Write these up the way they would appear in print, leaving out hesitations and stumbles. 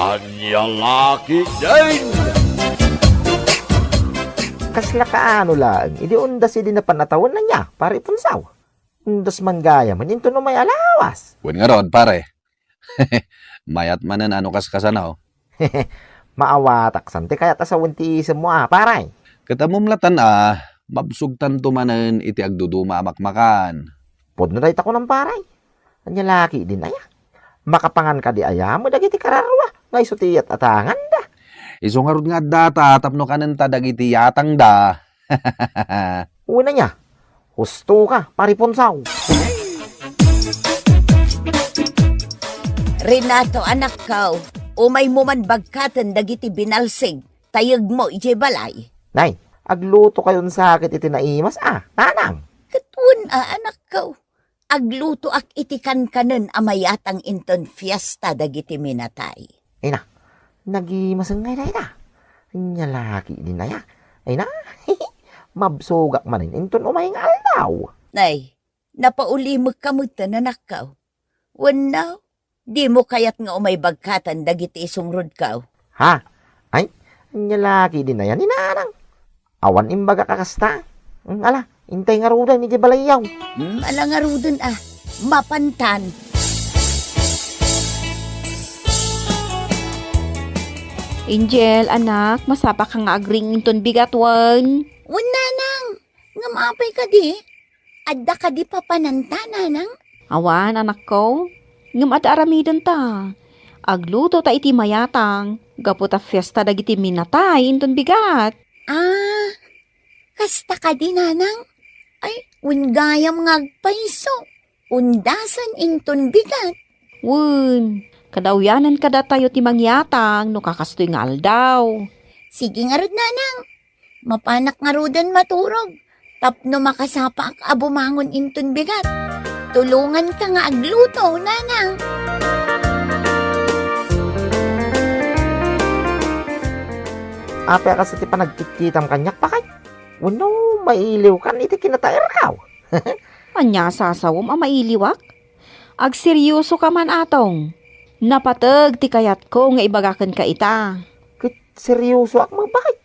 Anyang aki din! Kasla kaano lang, idi undas idi na panatawan na niya, pare punsaw. Undas manggaya man, into no may alawas. Wen nga rod, pare. Mayat manan ano kasanaw. Maawatak sante, kaya tasawan ti isam mo paray. Katamumlatan mabsugtan tumanan iti agduduma amakmakan. Pod na dahit ako ng paray. Anya laki din aya. Makapangan ka di aya mo, dagiti kararwa. Ngay sutiyat atangan da. Iso nga rod nga data, tapno kananta dagiti yatang da. Una niya, husto ka, pare punsaw. Renato, anak ka, umay mo man bagkatan dagiti binalsig, tayag mo ije balay. Nay, agluto kayon sakit iti naimas nanang. Katun anak ka, agluto ak itikan kanen amayatang inton fiesta dagiti minatay. Ay na, nagimasang ngay na. Anya laki din na ya. Ay na, mabsugak manin, inton umay nga aldaw. Nay, napauli mo kamutan anak ka. Wanaw, di mo kayat nga umay bagkatan dagiti isungrod ka. Ha? Ay, anya laki din na yan, inanang. Awan imbaga kakasta. Ala, intay nga rudan, iti balayaw. Alangarudon mapantan. Angel, anak, masapa ka nga agring inton bigatwan. Wala nang, nga maapay ka di. Adda ka di papananta nanang. Awan, anak ko, ngam at aramidon ta. Agluto ta iti mayatang, gaputa fiesta dagiti minatay inton bigat. Kasta ka di nanang. Ay, ungayam ngagpaiso. Undasan inton bigat. Wun, kadawyanan kada tayo ti mangyatang no kakastoy nga aldaw. Sige nga rod nanang. Mapanak nga rodan maturog. Tapno makasapa ak abumangon inton bigat. Tulungan ka nga agluto, nanang. Apya ka sa ti panagkitkitam kanyak pakay. Wano, mailiw kan iti kinatair kaw. Anya sasawom ang mailiwak? Agseryoso ka man atong. Napatag ti kayat ko nga ibagakan ka ita. Kit seryoso ak magpakay.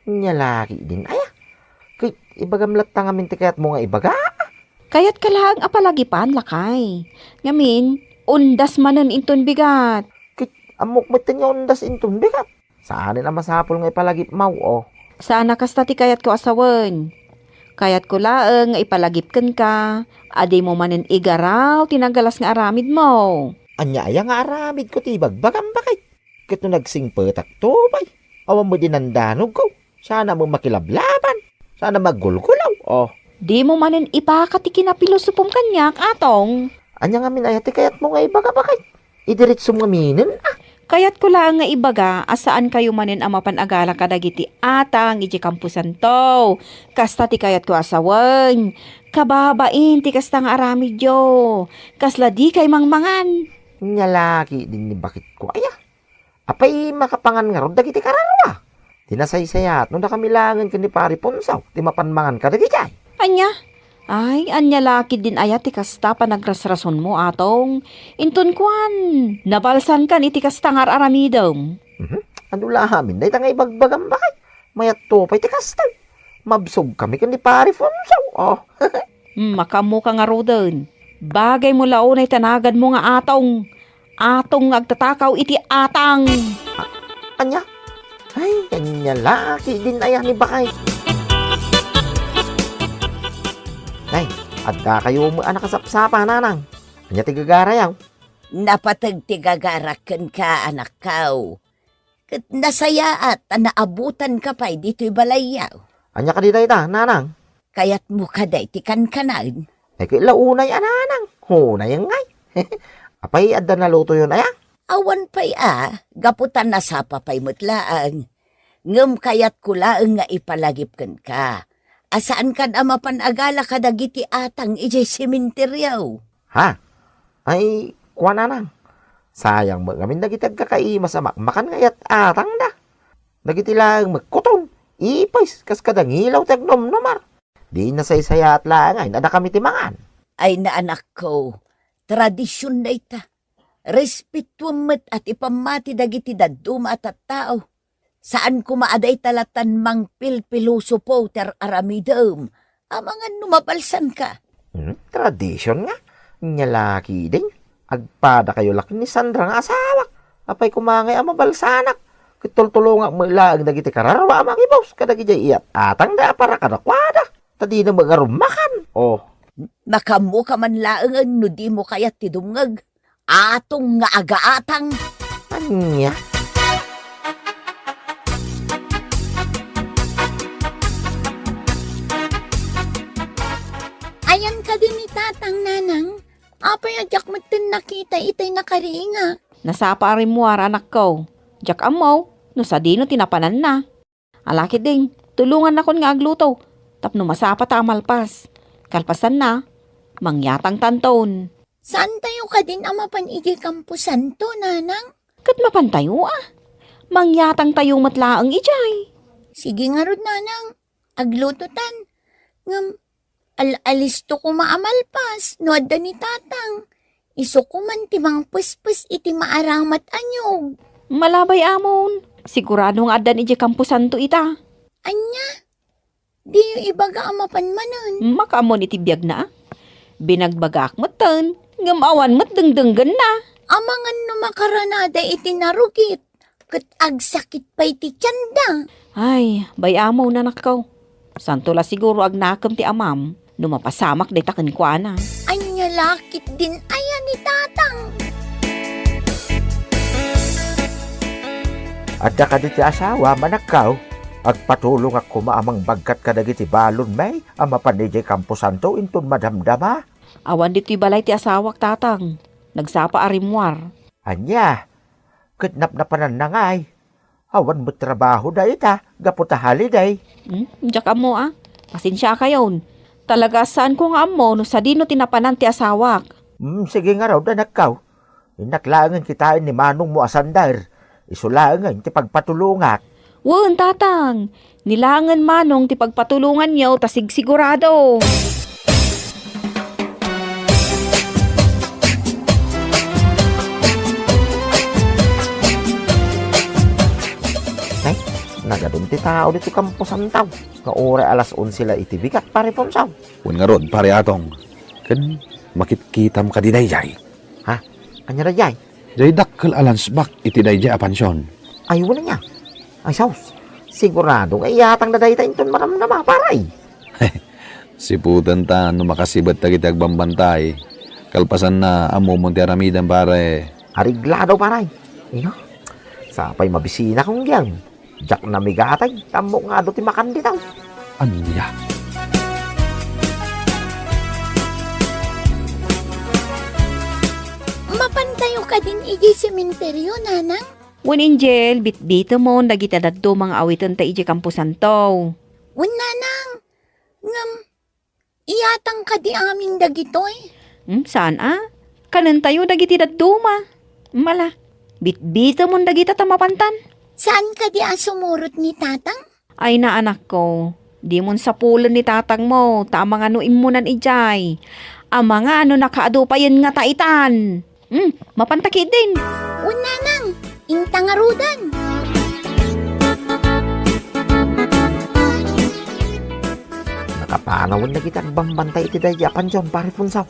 Nya laki din aya. Kit ibagamlat ta ngamin ti kayat mo nga ibaga. Kayat ka lang apalagipan lakay. Ngamin, undas manen inton bigat. Kit amok matin yung undas intun bigat. Saan na masapol nga ipalagip mau Sana kasta ti kayat ko asawan. Kayat ko laeng nga ipalagipken ka. Aday mo manen igaraw tinagalas nga aramid mo. Anya aya nga aramid ko ti bagbagam bakay. Kit no nagsing petak tubay. Awan mo dinandanog ko. Sana mo makilablaban. Sana maggulgulaw Di mo manen ipakati kinapilosopom kanyak atong. Anya nga minayati kayat mo nga ibaga bakay. Idiretso nga minin Kayat ko lang nga ibaga, asaan kayo manin ang mapanagala kadagiti atang iti kampusan to. Kasta ti kayat ko asawan. Kababain ti kasta nga aramid yo. Kasla di kay mangmangan. Nya laki din ni bakit ko aya. Apay makapangan nga rod dagiti kararwa. Tinasaysayat no nakamilangan ka ni pari punsaw. Ti mapanmangan ka dagiti ay. Anya? Ay, anya laki din ayat ti kasta panagrasrason mo atong. Intun kwan, nabalsan kan iti kasta nga aramidom. Ano lahamin na itang ibagbagam bakay. Mayat to pa'y ti kasta. Mabsog kami ka ni pari punsaw. Makamu ka nga rodan. Bagay mo launay tanagan mo nga atong. Atong agtatakaw iti atang. Anya? Ay, kanya laki din aya ni bakay. Ay, adda kayo mo anak kasapsapa nanang. Anya tigagarayaw. Napatag tigagarakan ka, anak kao. Kat nasaya at naabutan ka pa'y dito'y balayaw. Anya ka di ta, nanang. Kaya't mo kaday tikan kanan. Ay, kailaunay nanang. Hunay ngay. Apay, adda na luto yun aya. Awan pa'y gaputan na sa papay mutlaan. Ngam kayat kulaang nga ipalagipkan ka. Asaan kan mapanagala ka dagiti atang ijay simenteryaw. Ha? Ay, kuha nanang. Sayang mo ngamin dagiti agkakaima sa makmakan ngayat atang da. Dagiti lang magkuton. Ipais, kas kadangilaw tagnom-nomar. Di na saysaya at lang ay nada kami timangan. Ay na anak ko, tradisyon na ita. Respetuam met at ipamati dagiti dadduma at tao. Saan kumaaday talatan mang pilpiluso po ter aramidem. Amangan numapalsan ka. Tradisyon nga. Nyalaki din. Agpada kayo laki ni Sandra nga asawa. Apay kumangay ang mabalsanak. Kitultulong mo ilaang dagiti kararwa amang ibos. Kadagiti iyat atang da para kadakwada. Tadi na mga rumakan. Oh. Makamu ka man laangan no di mo kayat tidungag. Atong nga agaatang. Anya? Ayan ka din ni tatang nanang. Apay adyak matin nakita itay nakaringa. Nasapa rin mo anak ko. Jak amaw, no sa dino tinapanan na. Alaki ding, tulungan na kon nga agluto. Tapno masapa tamalpas. Kalpasan na, mangyatang tanton. Saan tayo ka din amapan iti kampusan to, nanang? Kat mapantayo mangyatang tayo matlaang ijay. Sige nga rod, nanang. Aglututan. Ngam, alisto ko maamalpas. No adda ni tatang. Iso ko man timang puspus iti maaramat anyog. Malabay amon. Siguradong adan iti kampusan to ita. Anya? Di yung ibaga amapan manon. Makamon iti biyag na. Binagbagak matan. Ngamawan mat dengdenggan na. Amangan no makaranada iti narugit. Kat agsakit pa iti tiyanda. Ay, bayamaw na nakaw. Santo la siguro agnakam ti amam. Numapasamak day taken kwa na. Anya lakit din ayan ni tatang. Adda ka di ti asawa manakaw. Agpatulong ako maamang bagkat kadagiti balon may ama panijay kampusan to inton madamdama. Awan dito'y balay ti asawak tatang. Nagsapa arimwar. Anya, kitnap na panan na ngay. Awan mo trabaho da ita, gaputa haliday. Diyak amo Pasensya ka yun. Talaga saan ko nga amo no sa dino tinapanan ti asawak. Sige nga raw da nakaw. Inaklangan kitain ni manong mo asandar. Isulangan ti pagpatulungat. Wen tatang, nilangan manong ti pagpatulungan niyo tasig sigurado. Nagadun ti tao dito kampusan tao. Kaura alas 11 sila iti bigat pare ponsaw. Un nga rod, pare atong. Kan makitkitam ka di dayjay. Anya na jay? Jay dakkel alansbak iti dayjay a pansyon. Ay wala niya. Ay saus. Siguradong ay yatang na dayta inton maramnama paray. Siputan ta no makasibet ta kita agbambantay. Kalpasan na amo monti aramidan pare. Ariglado paray. Ino. Sapay mabisina kong gyan. Jak na migatay. Tamo nga do ti makan ditaw. Anya? Mapantayo ka din iji sementeryo, nanang? Wen Angel, bitbito mo dagita dadto mga awiton ta iji kampusan to. Wen, nanang. Ngam, iyatang ka di aming dagitoy. Saan Kanan tayo dagiti dadto ma. Mala, bitbito mo dagita tamapantan. Saan ka di sumurot ni tatang? Ay na anak ko, di mon sa pulon ni tatang mo, tamang ano imunan ijay. Ang mga ano nakaado pa yun nga taitan. Mapantakid din. Wen, nanang. Intangarudan. Nakapanawin na kitang bambantay iti day yapan dyan pare punsaw.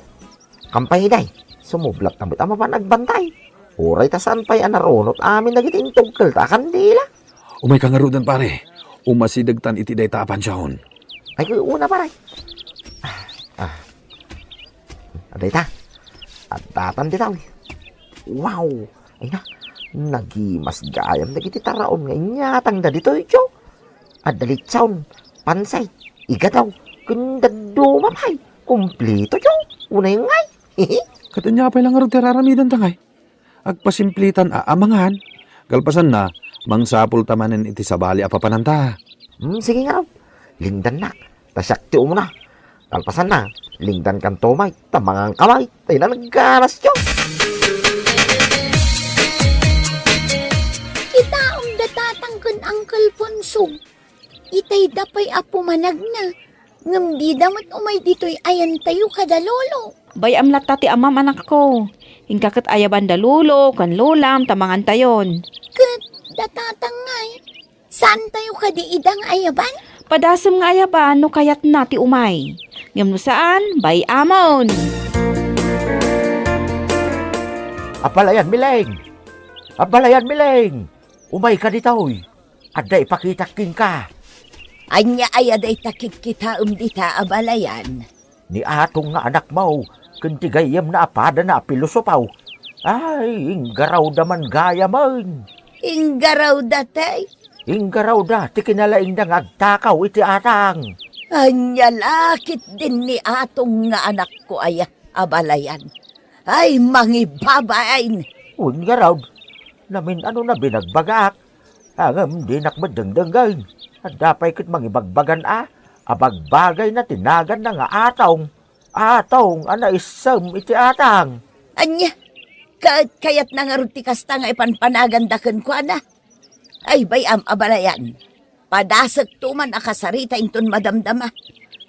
Kampay day. Sumublat na ama pa nagbantay. Uray ta saan pa'y anaronot amin na giting tugkal ta kandila. Umay ka nga rodan pare. Umasidagtan iti day ta a pansyon. Ay ko'y una paray. Aday ta. At tatan di tawi. Wow. Ay na. Nagimas gayam na giti taraon nga inyatang da dito ito. At dalitsaon. Pansay. Igataw. Kundado mapay. Kumplito ito. Una yung ngay. Katanya pa lang nga rod teraramidan tangay. Agpasimplitan amangan. Galpasan na, mangsapul tamanin iti sabali apapananta. Sige nga raw. Lingdan na. Tasakti mo na. Kalpasan na. Lingdan kan tomay. Tamangang kamay. Tayo na naggaras yun. Itaong datatangkan Uncle Ponsog. Itay dapay apumanag na. Ngam di damat umay dito'y ayan tayo kada lolo. Bayam latta ti amam anak ko. Ingkakat ayaban da lulo, kan lulam, tamangan tayon. Kat, datatangay. Saan tayo kadiidang ayaban? Padasem nga ayaban no kayat nati umay. Ngam no saan, bay amon. Apalayan, Mileng! Apalayan, Mileng! Umay ka ditoy. Adda ipakitakin ka. Anya ayaday takik kita dita abalayan. Ni atong nga anak mo, kuntigayam na apada na pilosopaw. Ay, inggaraw daman gaya man. Inggaraw datay. Inggaraw da, ti kinalaing da ngagtakaw iti atang. Anya lakit din ni atong nga anak ko ay abalayan. Ay, mangibabain. Inggaraw, namin ano na binagbagak. Angam di nakmadengdenggan. At dapay kit mangibagbagan abagbagay na tinagan na nga atong. Atong, ana isam iti atang. Anya, kayat na nga ruti kasta nga ipanpanagandakan ko, ana. Ay, bayam abalayan. Padasag tuman akasarita inton madamdama.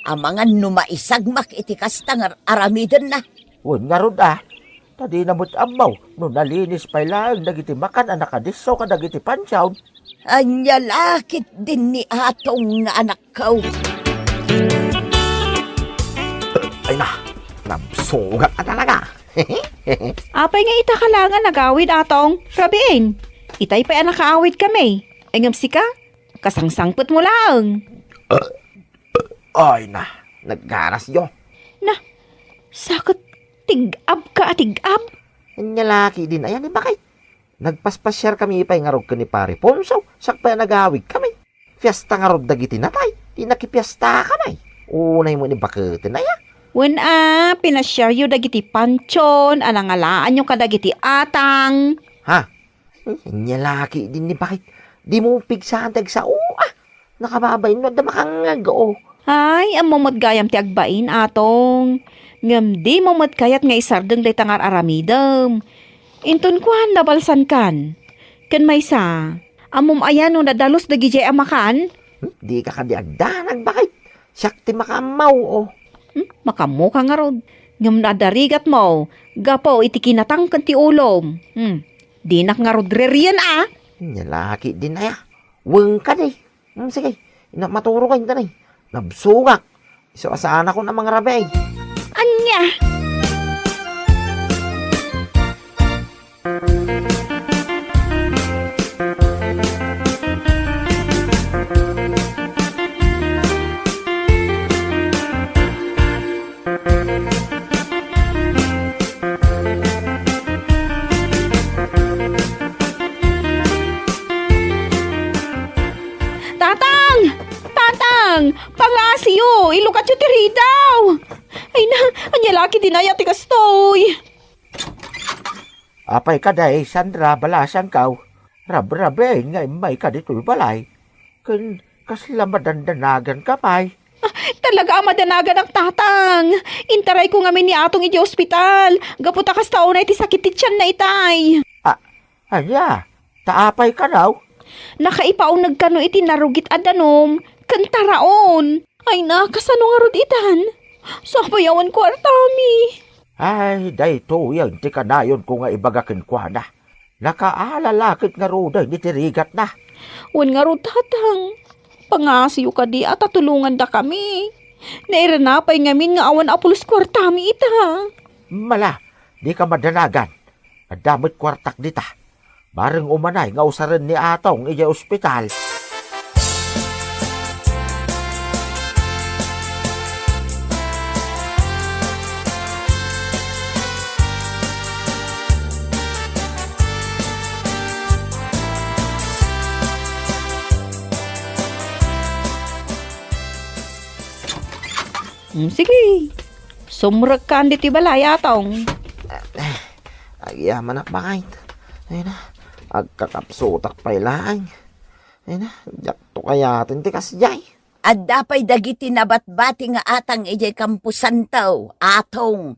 Amangan numaisagmak iti kasta nga aramidan na. Nga rod tadi namut amaw, no nalinis pa lang, nagiti makan anak adiso ka nagiti pansyaw. Anya lakit din ni atong nga anak ko. Ay na, nabsugat ka talaga. Apay nga ita kalangan nagawid atong. Rabiin, itay pa nakaawid kami. Engam sika, kasangsangput mo lang. Ay na, naggaras yo. Na, sakot tig-ab ka tig-ab. Nyalaki din, ayan ni bakit? Nagpaspasyar kami ipay nga rog ka ni pare Ponso, sakpa nagawig kami. Fiesta nga rog dagiti natay, di nakipiesta kami. Unay mo ni bakitin na ya. Wen pinasyar yu dagiti panchon, anangalaan yung kadagiti atang. Ha? Nyalaki din ni bakit? Di mo pigsahan tag sa nakababay no, damakangag Ay, amomot gayam ti agbain atong. Ngam di momot kayat nga isardeng day tangar aramidem. Inton kuhan nabalsan kan. Ken may sa, amom ayan no nadalos dagiti amakan. Di ka kadiagdanag bakit? Siyak ti makamaw Makamu ka nga rod. Ngam nadarigat mo, gapo iti kinatangkan ti ulom. Di nak nga rod reriyan Nyalaki din na ya. Weng ka di. Sige, maturo ka yun tanay. Nabsugak. So, asaan ako na mga rabay. Anya! Pangasiyo, ilukat yung tiri daw. Ay na, anya laki dinaya ti kastoy. Apay ka day, Sandra, balasang kaw. Rab-rabe, nga may ka dito'y balay. Kasla madandanagan ka pay. Talaga madanagan ang tatang. Intaray ko ngamin ni atong iti ospital. Gaputa kas taon na iti sakit ti tiyan na itay. Anya, taapay ka daw. Nakaipaw nagkano iti narugit adanom. Kantaraon. Ay na, kasano nga rod itan? Sapayawan ko artami. Ay, dayto yan, ti kanayon ko nga ibagakin kwa na. Nakaalalakit nga roday, nitirigat na. Wan nga rod tatang. Pangasiyo ka di at tulungan da kami. Nairanapay ngamin nga awan apulos kwartami ita. Mala, di ka madanagan. Adamit kwartak dita. Bareng umanay nga usaran ni atong iya ospital. Sige. Sumrag ka di ti balay atong. Ay, manak bakit. Ay na, agkakapsutak pa ilang. Ay na, jakto kaya tinti kasjay. At dapay dagiti nabatbati nga atang ijay kampusan taw, atong.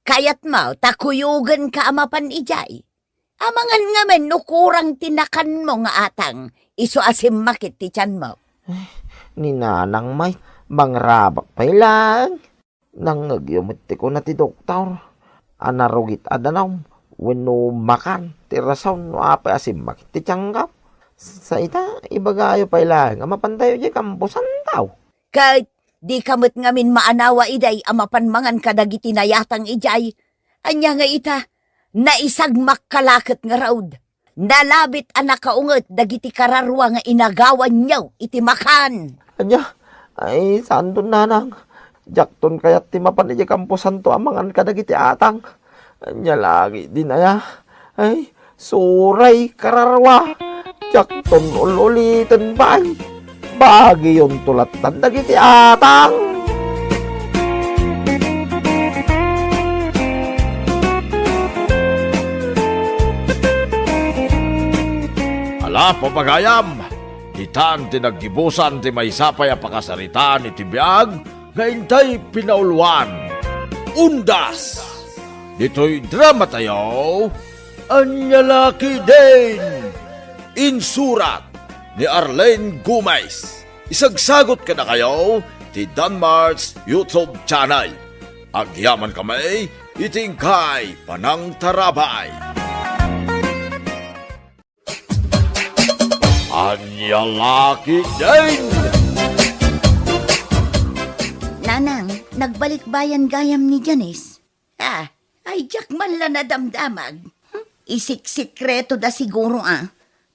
Kayat mo, takuyugan ka amapan ijay. Amangan nga men, nukurang tinakan mo nga atang, iso asim makit ti tiyan mo. Ninanang may mangrabak pa ilang. Nangagyumiti ko na ti doktor. anarugit adanaw, wenno makan, tirasaw no apay asim makiti tiyanggaw. Sa ita, ibagayo pa ilang, amapantayo di kampusan tao. Kahit di kamot ngamin maanawa iday amapanmangan kadagiti nayatang ijay. Anya nga ita, naisagmak kalakot nga raud. Nalabit anak kaungot dagiti kararwa nga inagawan niyaw iti makan. Anya, ay saan doon nanang? Jakton kayat timapan iti kampusan to amangan kadagiti atang. Anya lagi din aya. Ay, suray kararwa. Jakton ulitin ba ay? Bagi yung tulatan dagiti atang. Ala papagayam, itan tinaggibusan ti may sapay a pakasaritaan iti biag, nga intay pinauluan. Undas! Dito'y drama tayo, Anyalaki din! Insurat ni Arlene Gomez. Isagsagot ka na kayo ti Danmar's YouTube channel. Agyaman kami, itingkay panang tarabay. Anyalaki din! Nanang, nagbalik bayan gayam ni Janice. Ay jak man la nadamdamag. Isik-sikreto da siguro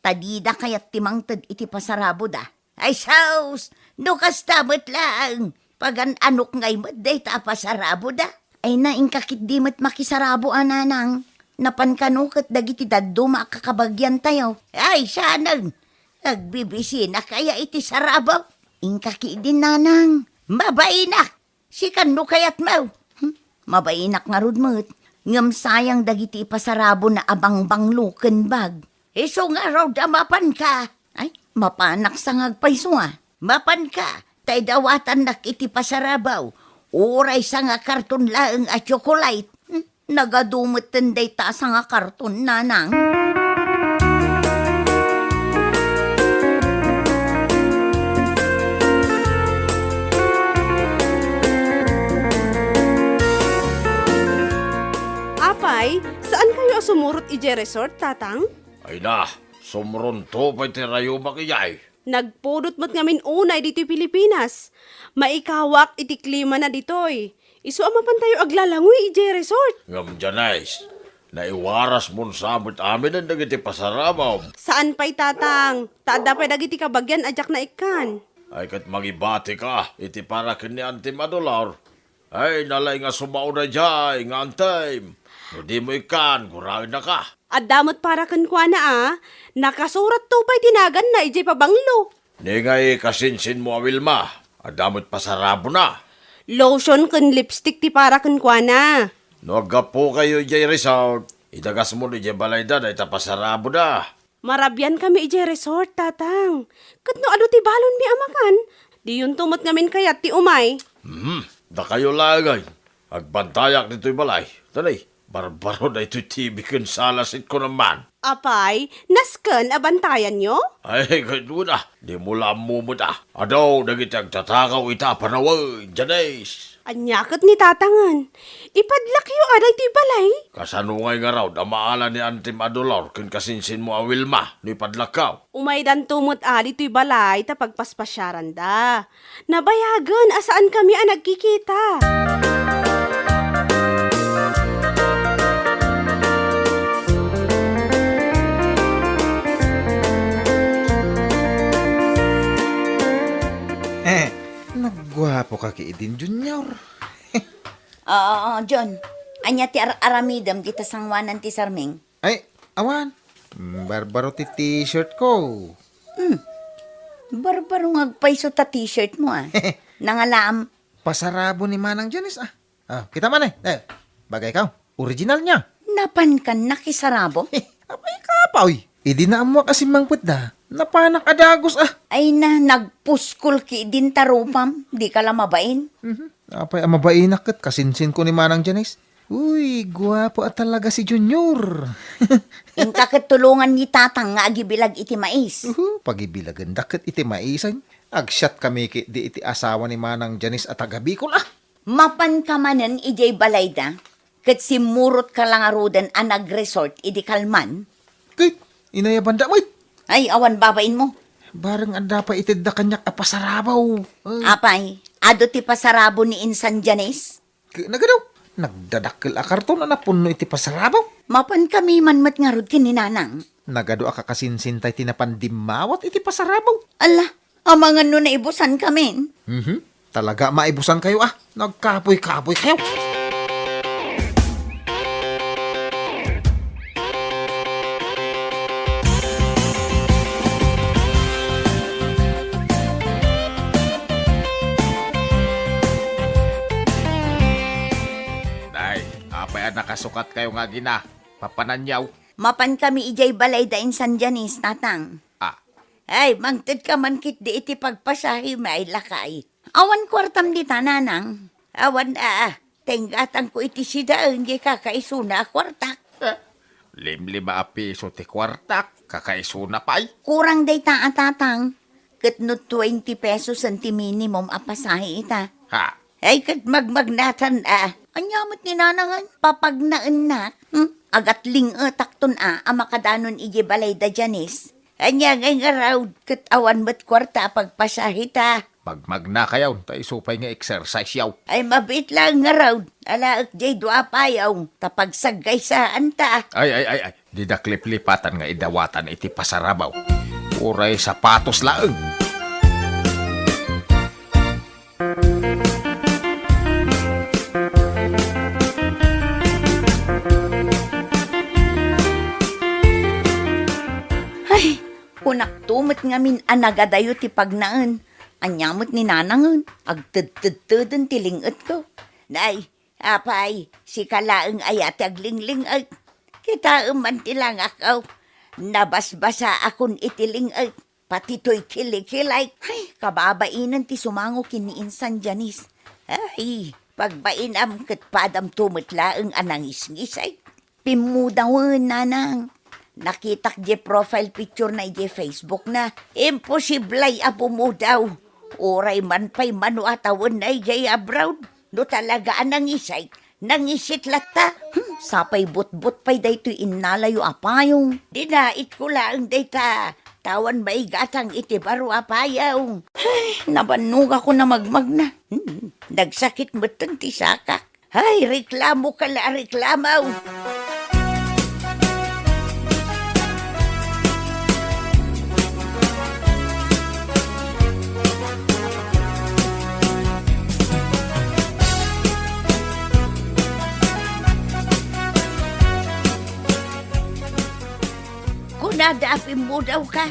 Tadida kayat timangtad iti pasarabo da. Ay saus, no kastamot lang. Pagan anok ngay maday ta pasarabo da. Ay naingkakit di mat makisarabo nanang. Napankanukot dagiti daddo makakabagyan tayo. Ay sanang. Nagbibisi na kaya iti sarabaw. Ingkaki din nanang. Mabainak. Sikan no kayat mau. Mabainak nga rudmut. Ngam sayang dagiti ipasarabo na abang bangluken bag. Iso nga raw mapan ka. Ay, mapanak sa ngagpayso Mapan ka. Tay dawatan nak iti pasarabaw. Uray sa nga karton laeng at chocolate. Nagadumot tenday ta sa nga karton nanang. Apay, saan kayo sumurot ije resort, tatang? Ay na, sumron to pa'y tirayo makiyay. Nagpudot mo't ngamin unay dito Pilipinas. Maikawak iti klima na ditoy. Isu amapan tayo aglalangoy ije resort. Ngam janais, naiwaras mon samot amin ang dagiti pasarabaw. Saan pa'y tatang? Tada pa'y dagiti kabagyan ajak na ikan. Ay kat magibati ka, iti para kini $1 Ay nalay nga sumao na jay, nga antay. Hindi mo ikan, gurawin na ka. At damot para kankwa na nakasurat to pa'y tinagan na ije pabanglo. Ni ngay kasinsin mo Wilma, adamot pasarabo na. Lotion kun lipstick ti para kankwa na. Nagapo kayo ije resort, idagas mo ni ije balayda na itapasarabo na. Marabyan kami ije resort, tatang. Katno ado ti balon mi amakan. Di yun tumot ngamin kayat ti umay. Da kayo lagay. Agbantayak nito'y balay. Tanay, barbaro na ito'y TV kun salasit ko naman. Apay, nasken abantayan nyo? Ay, ganun na. Di mo lamumot Adaw, nagitag tatakaw ita panaway, Janice. Anyakot ni tatangan. Ipadlak yu aday ti balay. Kasanungay nga raw, damaala ni Antim Adolor kun kasinsin mo Wilma, ni padlakaw. Umaydan tumot ali ti balay ta pagpaspasyaran da. Nabayagan asaan kami nagkikita. Nagwapo ka ki Idin Junior. Oo, John. Anya ti aramidam kita sangwanan ti Sarming. Ay, awan. Barbaro ti t-shirt ko. Barbaro ngagpayso ta t-shirt mo Nangalam. Pasarabo ni Manang Janice kita man bagay ka. Original niya. Napan kan nakisarabo? Apay ka pa, uy. Idinaam mo kasi mangput da. Napanak adagos Ay na, nagpuskol ki din tarupam. Di ka lang mabain. Apay amabainak kat kasinsin ko ni Manang Janice. Uy, guwapo at talaga si Junior. Ing kakatulungan ni tatang nga agibilag iti mais. Pagibilagan dakit iti maisan. Agsyat kami ki di iti asawa ni Manang Janice at agabikol Mapan ka manen ijay balayda. Kat simurot ka lang arudan ang nag-resort, idi kalman. Kay, inaya banda mo. Ay, awan babain mo. Barang anda pa itid da kanyak apasarabaw. Ay, Apay, ado ti pasarabo ni Insan Janis. nagadaw. Nagdadakkel a karton na napuno iti pasarabaw. Mapan kami manmat nga rod kininanang. Nagado a kakasinsintay tinapandimawat iti pasarabaw. Ala, amangan no na ibusan kami. Talaga maibusan kayo Nagkapoy-kapoy kayo. Day, apay nakasukat kayo nga gina. Papananyaw. Mapan kami ijay balay da Insan Janis, tatang. Ah, Ay, mangtid ka man kit di iti pagpasahi may lakay. Awan kwartam di tananang. Awan tenggatang ko iti sida hindi kakaisuna kwartak. limlima a piso ti kwartak. Kakaisuna pa'y. Kurang day tatang. Kat no 20 pesos ang ti minimum apasahi ita. Ha, Ay, kat magmagnatan Anyamot ni nanangan, papagnaan na. Agat takton amakadanon iji balay da Janis. Anya ngay nga raw, kat awan mat kwarta pagpasahita. magmagna kayaw. Ta isupay nga exercise yaw. Ay, mabit lang nga raw. Alaak jay dua payaw, tapagsagay sa anta. Ay. Di da kliplipatan nga idawatan iti pasarabaw. Uray sapatos laeng. Ay, kunak tumot nga min anagadayo ti pagnaan. Anyamot ni nanangan, agtid-tid-tidin tilingot ko. Nay, apay, si kalaeng ayat aglingling ay. Kita man tilang akaw. Nabasbasa akon itiling ay. Pati to'y kilikilay. Ay, kababainan ti sumango kini Insan Janis. Ay, pagbainam kat padam tumot laeng anangis-ngis ay. Pimudawan, nanang. Nakitak di profile picture na di Facebook na. Imposiblay apo mo daw. Oray man pa'y manuatawan na di abroad. No talaga anangisay. Nangisit lata. Sapay but-but pa'y daytoy inalayo apayong. Dinait ko lang dayta. Tawan may gatang iti baro apayaw. Ay, nabanug ako na magmag na. Nagsakit mo ti sakak. Ay, reklamo ka la reklamaw. Kunadaapin mo daw ka.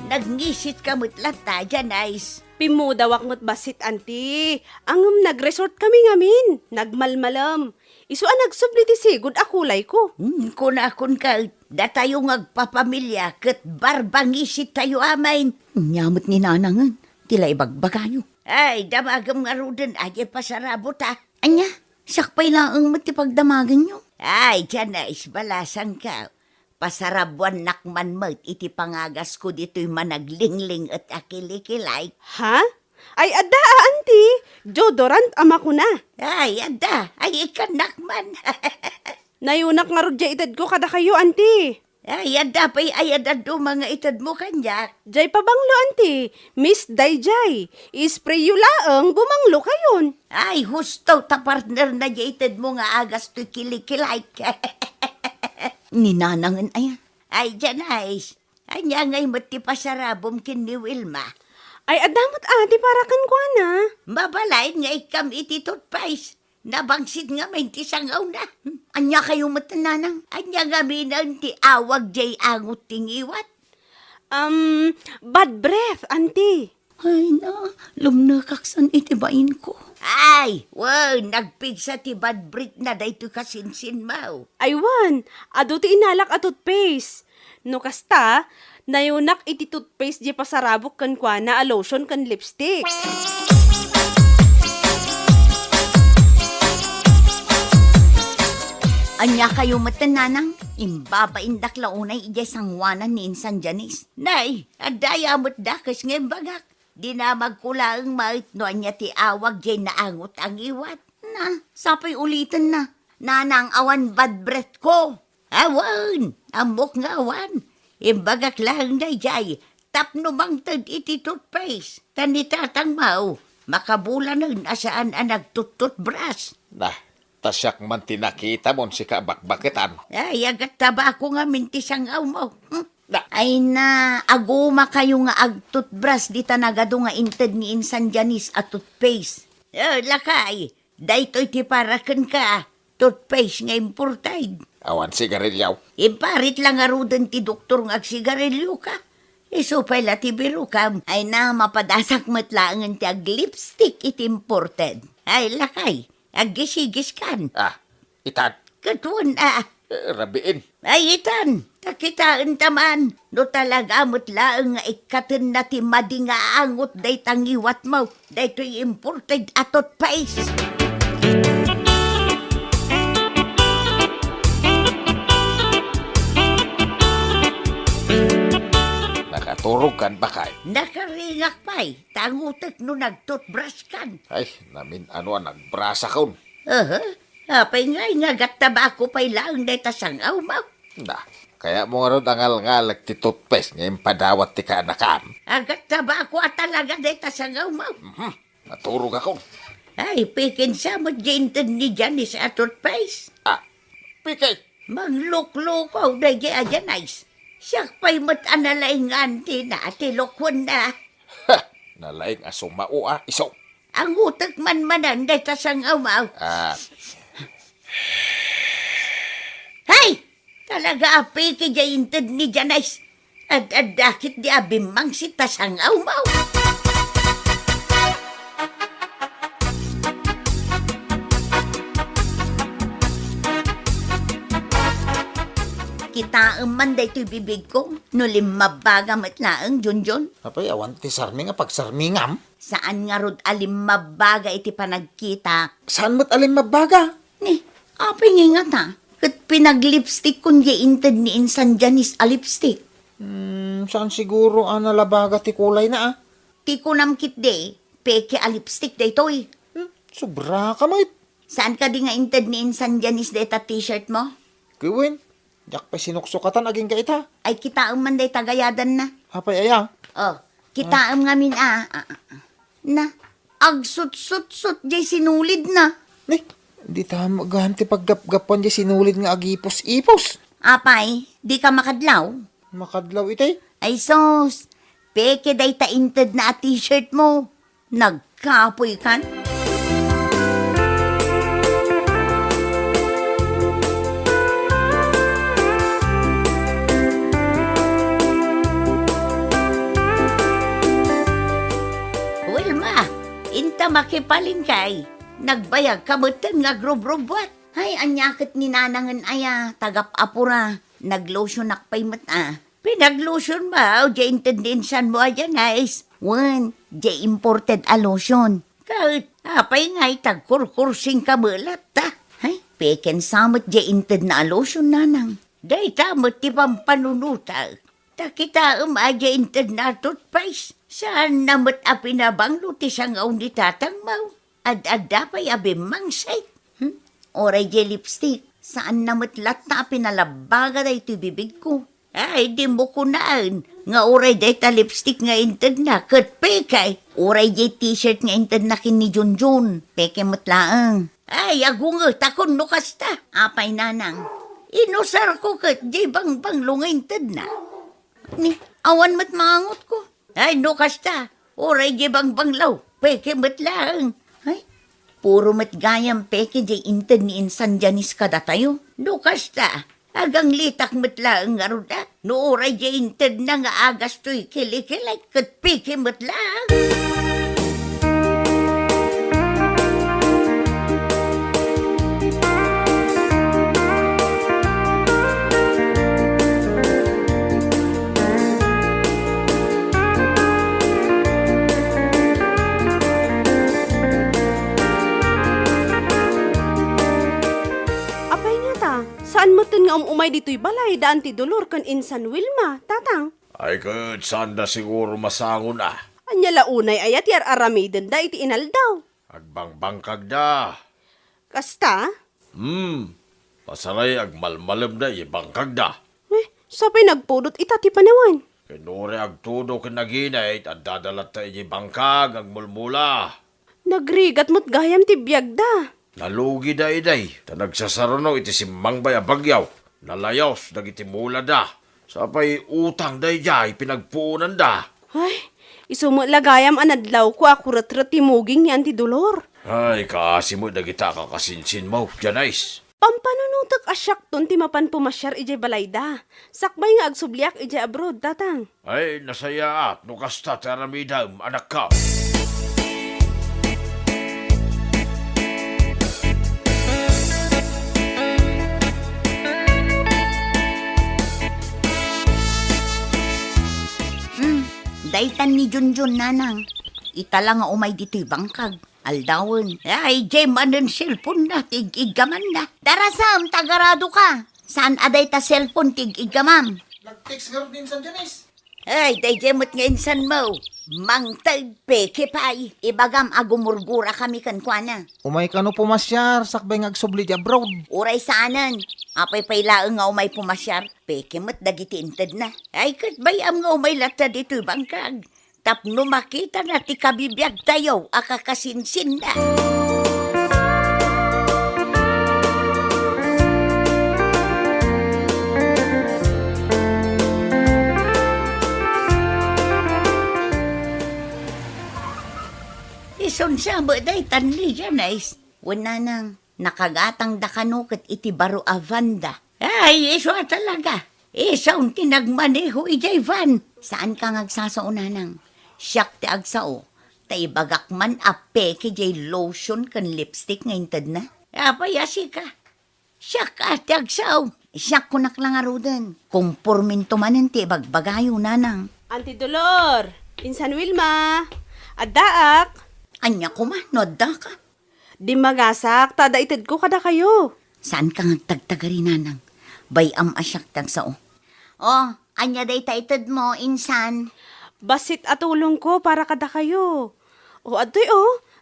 Nagngisit ka mutlata dyan, Ice. Pimudawak mo't basit, anti. Angam nag-resort kami ngamin. Nagmalmalam. Isu nagsubli ti sigod akulay ko. Kunakon ka, da tayo ngagpapamilya, kat barbangisit tayo amain. Nyamot ni nanangan, tila ibagbagayo. Ay, damagam nga rudan, ay pasarabo ta. Anya, sakpay lang ang matipagdamagan nyo. Ay, dyan na isbalasan ka. Pasarabuan nakman mat, iti pangagas ko dito'y managlingling at akilikilay. Ha? Ay, ada, anti. Deodorant ama ko na. Ay, ada, ay ikanakman. Nayunak nga rodya itad ko kada kayo, anti. Ay, ada pa'y ayadad do mga itad mo kanya. Jay pabanglo, anti. Miss Dayjay. Ispray yu laeng, bumanglo kayon. Ay, husto ta partner na jaited mo nga agas to'y kilikilay. Ninanangan ayan. Ay, dyan Ice. Ay, niya ngay mati pasarabom kin ni Wilma. Ay, adamot ati para kan kwa na. Mabalain nga ikam iti toothpaste. Nabangsit nga may tisangaw na. Anya kayo matananang. Anya nga minan ti awag jay angot tingiwat. Bad breath, anti. Ay na, lumnakaksan itibain ko. Ay, wow, nagpigsa ti bad breath na dayto kasinsin mau. Aywan, ado ti inalak at toothpaste. No kasta, nayunak iti toothpaste di pasarabok kan kwa na a lotion kan lipstick. Anya kayo matananang, imbabain dakla unay ijay sangwanan ni Insan Janis. Nay, adaya mo't dakas ngayon bagak. Di na magkulaang mait no anya ti awag jay naangot ang iwat. Na, sapay ulitan na. nanang awan bad breath ko. Awan, amok nga awan. Imbagak lang na jay, tapno mang tad iti toothpaste. Tanitatang mau, makabulanan asaan ang nagtututbras. Nah, tasyak man tinakita mon si kabakbakitan. Ay, agat taba ako nga mintisang aw mo. Na. Ay na, aguma kayo nga agtutbras di tanagado nga inted ni insan janis at toothpaste. Lakay, daytoy ti parakan ka, toothpaste nga imported. Awan sigarilyaw. Imparit lang arudan ti doktor nga agsigarilyo ka. Iso pala ti biro ka, ay na mapadasak matlaangan ti ag-lipstick iti imported. Ay lakay, aggisigis kan. Ah, itan. Katuan Rabiin. Ay itan, takitaan taman. No talaga matlaang nga ikaten na ti madingaangot day tangiwat mo. Day to'y imported atot pace. Nakaturog kan ba kay? Nakaringak pa'y, tangutek no nagtutbrush kan. Ay, namin ano ang nagbrasa kaon. Apay nga gataba ko pa'y lang day tasangaw mo. Nah, kaya mo nga ron angal-ngalag ti toothpaste ngayon padawat ti kaanakam. Agat taba ko at talaga day tasangaw mo. Naturog ako. Ay, pikin sa mo jinted ni Janice at toothpaste. Ah, pikay. Mangluklukaw day kaya Janice. Siyak pa'y mat-analay na tilokwan na. Ha, nalaing asumao iso. Ang utak man day tasangaw mo. Ah, Hay! Talaga api kaya inted ni Janice. At dakit di abimang si tasangaw mo. Kita man day to'y bibig ko. Nulim mabaga matlaang, Junjun. Apay, awan ti sarmi nga pagsarmingam. Saan nga rod alim mabaga iti panagkita? Saan mo't alim mabaga? Ni, apay nga ta. Kat pinaglipstick kun inted ni insan Janice a lipstick. Saan siguro ang nalabaga ti kulay na Ti kunam kit de, peke a lipstick day to'y. Sobra ka, mate. Saan ka di nga inted ni insan Janice de ta t-shirt mo? Gawin. Yak pa sinuksukatan aging kaita. Ay kita man day tagayadan na. Apay, aya. Oh, kita nga min Na, agsut-sut-sut di sinulid na. Ni, di ta magahanti paggap-gapan di sinulid nga agipos-ipos. Apay, di ka makadlaw? Makadlaw itay. Ay sos, peke day ta inted na a t-shirt mo. Nagkapoy kan? Inta makipaling kay. Nagbayag kamutan nga grub-rubwat. Hay, anyakit ni nanangan aya, tagap-apura. Naglotion nakpay mata. Pinaglotion ba? O di intendinsan mo ayan, nice. One, di imported a lotion. Kahit, apay nga'y tagkurkursing kamulat, ta. Hay, peken samot di inted na a lotion, nanang. Day tamot ti pampanunuta. Takita adya inted na toothpaste. Saan namot a pinabanglo ti sangaw ni tatang mau? Ad-adda pa'y abimang site. Oray di lipstick. Saan namot lata pinalabaga day ti bibig ko? Ay, di mo kunaan. Nga oray day ta lipstick nga inted na. Kat pekay. Oray di t-shirt nga inted na kini Junjun. Peke matlaang. Ay, agungot akong nukasta. Apay nanang. Inusar ko kat di bang-banglo nga inted na. Ni, awan mat maangot ko. Ay, nukas ta. Oray di bang-banglaw. Peke matlaang. Ay, puro matgayang peke di inted ni insan Janice kada tayo. Nukas ta. Agang litak matlaang nga ruda. No oray di inted na nga agas to'y kilikilay. Kat peke matlaang. Saan mo nga umay dito'y balay daan ti dolor kan insan Wilma, tatang? Ay kat saan da siguro masangon Anya launay ayat yar aramiden da iti inaldaw. Agbangbangkag da. Kasta? Pasaray ag malmalam na ibangkag da. Sapay nagpudot itati panawan. Kinuri ag tudo kinaginay at dadalat ta bangkag ag mulmula. Nagrigat mo't gayam ti biyag da. Nalugi da iday, ta nagsasarano iti simmang baya bagyaw. Nalayos, dagiti mula da. Sapay utang da ijay, pinagpuunan da. Ay, isumo lagayam anadlaw ko akurat-rat timuging ni Auntie Dolor. Ay, kasi mo dagita kakasinsin mo, Janais. Pampanunutak asyak ton ti mapan pumasyar ije balayda. Sakbay nga agsubliak ije abroad, tatang. Ay, nasaya at nukasta taramidam, anak ka. Daytan ni Junjun nanang. Itala nga umay dito'y bangkag. Aldawon. Ay, Jem, anong cellphone na, tig-igaman na. Darasam, tagarado ka. Saan aday ta cellphone, tig-igamam? Nag-text nga din sa Janice. Ay, day Jemot nga insan mo. Mang tagpeke pa'y. Ibagam agumurgura kami kankwana. Umay ka no pumasyar, sakbay nga agsubli di abroad. Uray saanan. Apay paylaang nga umay pumasyar. Peke mo't dagiti inted na. Ay, katbayam nga umay lata dito bangkag. Tapno makita na ti kabibiyag tayo, akakasinsin na. Ison siya mo day tanli Janais. Wala nang nakagatang dakanukot iti baro avanda. Ay, iso talaga. Isaw tinagmaneho ijay van. Saan ka ngagsasauna nang? Siyak ti agsao. Tay bagak man ape kijay lotion kan lipstick ngayon tad na. Apayasi ka. Siyak ka ti agsaw. Siyak ko naklangarudan. Kumpurminto manin ti bagbagayo nanang. Auntie Dolor, Insan Wilma, Addaak. Anya ko man, nodda ka. Di magasak, tada itid ko kada kayo. Saan ka ngagtagtagari nanang? Bayam asyak tagsao. Oh, anya day taitad mo, insan. Basit at ulong ko para kada kayo. O adoy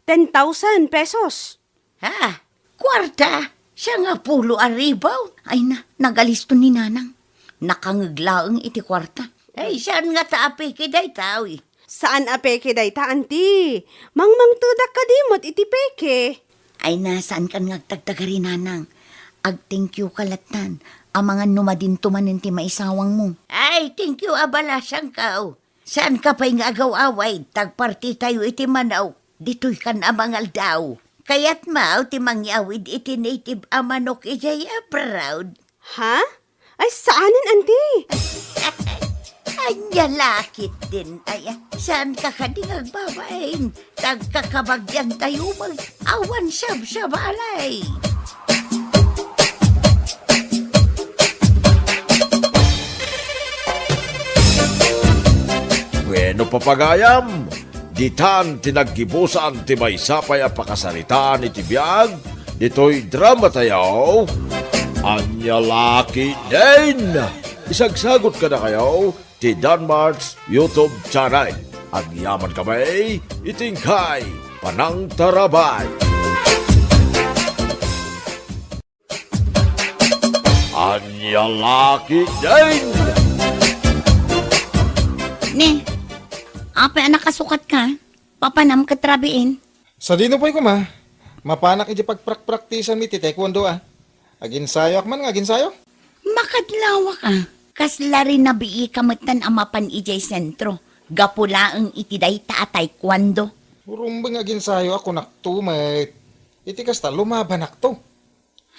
10,000 pesos. Ha? Kwarta? Siya nga pulo aribaw. Ay na, nagalisto ni nanang. Nakangaglaang iti kwarta. Ay, saan nga taapi kiday tao eh. Saan apeke day ta, auntie? Mangmang tudak ka dimot iti peke. Ay na, saan ka ngagtagtagari nanang? Ag-thank you kalatan. Amangan numadintumanin ti maisawang mo. Ay, thank you abala siyang kao. Saan ka pa'y nga agaw-away? Tagparti tayo iti manaw. Dito'y kan amangal daw. Kaya't mao ti mangyawid iti native amanok ijay proud. Ha? Ay, saanin, auntie? Anya lakit din. Ay, saan ka kadingag babaeng? Tagkakabagyan tayo mag-awan sab-sabalay. Bueno papagayam, ditan tinaggibusan ti may sapay a pakasaritaan iti biyag, dito'y drama tayo. Anya laki din! Isagsagot ka na kayo ti Danmar's YouTube channel. Agyaman kami, itingkay, panang tarabay. Anya laki din! Ni, apa anak kasukat ka? Papanam ka trabiin. Sa dino po ko ma, mapanak iti pagpraktisan mi ti taekwondo Aginsayo ak man nga aginsayo. Makadlawa ka. Kasla rin nabii kamatan amapan ijay sentro. Gapulaang itiday ta taekwondo. Urumbang aginsayo ako naktumay. Iti kasta lumaban akto.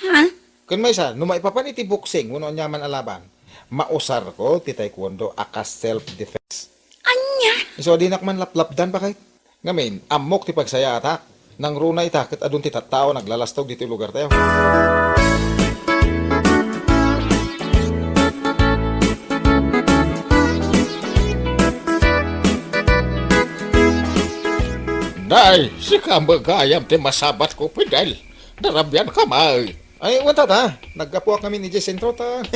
Ha? Kun may isa, numaipapan iti boxing, uno nyaman alaban. Mausar ko ti taekwondo akas self-defense. Anya? Iso dinak man laplapdan pa kahit. Ngamin, amok ti pagsaya atak. Nang runa itakit adun ti tattao naglalastog dito lugar tayo. Day, si kambagayam ti masabat ko pidal. Darabyan ka may. Ay, wanta ta. Nagkapuak kami ni Sentro ta.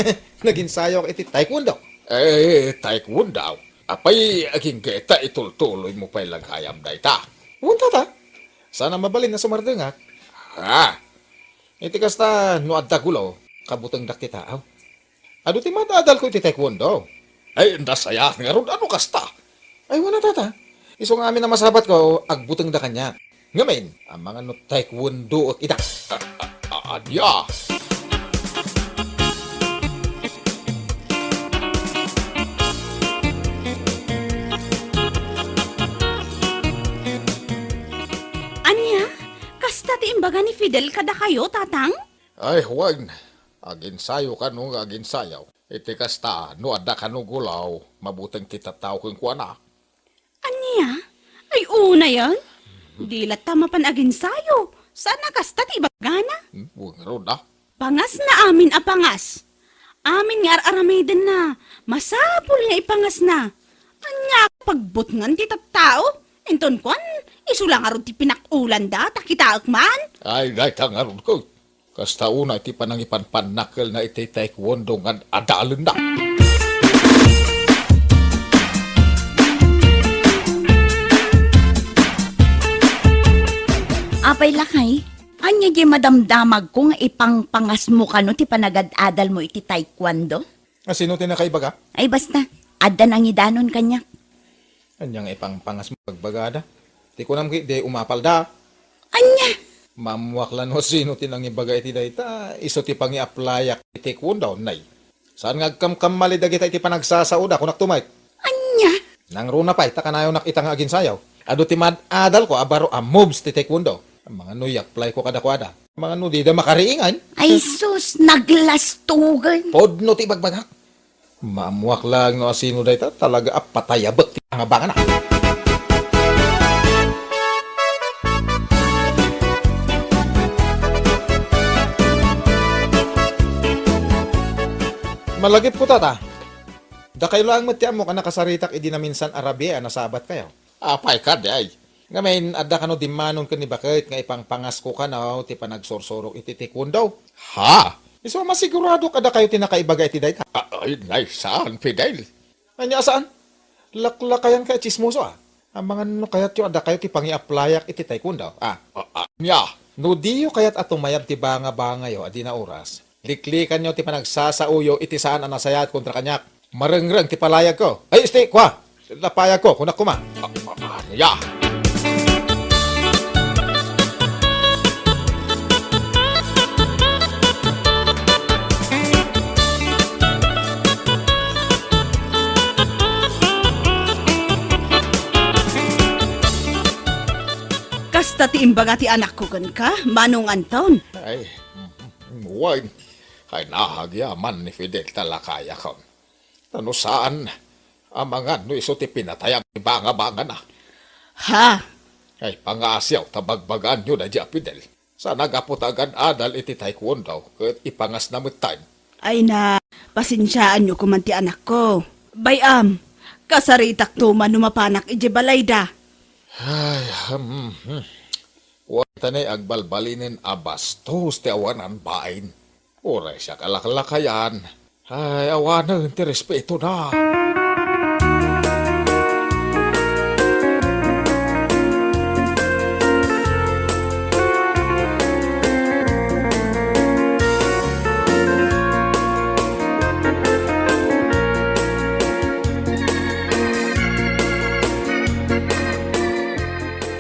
Naginsayo iti taekwondo. Taekwondo? Apay, aging geta itultuloy mo pa'y lagayam day ta. Wanta ta. Sana mabalin na sumardengak. Iti kasta no adda gulo, kabutang dak ti tao. Ado ti madadal ko iti taekwondo. Ay, nasaya nga ron, ano kasta? Ay, wala tata. Iso nga amin na masabat ko, agbutang da kanya. Ngamin, ang mga no taekwondo at ita. Adya! Anya, kasta ti imbaga ni Fidel kada kayo, tatang? Ay, huwag. Aginsayo ka nung aginsayaw. Iti kasta, no adda ka nung gulaw, mabutang kitataw kong kuwana. Anya? Ay, una yan. Di lata mapanagin sayo. Sana kasta ti ibagana. Huwag ron na. Pangas na amin a pangas. Amin nga aramiden na. Masapul nga ipangas na. Anya, pagbutngan ti tao. Enton kwan, isulang aron ti pinakulan da, takitaak man. Ay, dahil tangaron ko. Kasta una iti panangipanpanakal na iti taekwondo nga adalon na. Apay lakay, anya di madamdamag ko nga ipangpangas mo ka no ti panagad-adal mo iti taekwondo? Sino tinakaibaga? Ay basta, adda nang idanon kanya. Anyang ipangpangas mo pagbagada. Ti ko nam di umapal da. Anya? Mamuaklan ho sino tinangibaga iti dayta. Iso ti pangi-applyak iti taekwondo, nay. Saan nga kamkam malidag iti panagsasauda kung naktumay? Anya? Nang runa pa, ita kanayo nakita nga agin sayaw. Ado ti mad-adal ko, abaro moves ti taekwondo. Ang mga no i-apply ko kada-kwada. Ang mga no di da makariingan. Ay sus, naglastugan. Podno ti bagbagak. Mamuak lang no asino dayta, talaga patayabak ti pangabangan na. Malagip ko tata. Da kayo lang matiyan mo ka nakasaritak idi na minsan Arabia nasabat kayo. Apay ka day. Ngayon, adda ka no dimanon ka ni bakit nga ipangpangas ko ka na ti panagsorsorok iti taekwondo. Ha? Iso masigurado kada kayo tinakaibaga iti dayta. Ay, saan, Fidel? Anya saan? Laklakayan ka chismoso ah. Ang mga no kayat yung adda kayo ti pangi-applyak iti taekwondo. Nya. No diyo kayat atumayab ti banga-banga yo adi na oras. Liklikan nyo ti panagsasauyo iti saan ang nasayat kontra kanyak. Marengreng ti palayag ko. Ay, isti, kwa. Lapayag ko, kunak kuma. Nya. Kasta ti imbaga ti anak ko kan ka, Manong Anton. Ay, huwag. Ay, nahagyaman ni Fidel talakaya ka. Ano saan? Amangan no iso ti pinatayang ti banga-banga na. Ha? Ay, pangasyaw tabagbagan nyo na di Fidel. Sa nagaputagan adal iti taekwondo, kat ipangas na mutan. Ay na, pasensyaan nyo kuman ti anak ko. Bayam, kasaritak tuman numapanak ije balayda. Ay, Huwag tanay agbalbalinin abastos ti awanan bain. Oray siya kalakalakayan. Ay, awanan ti respeto na.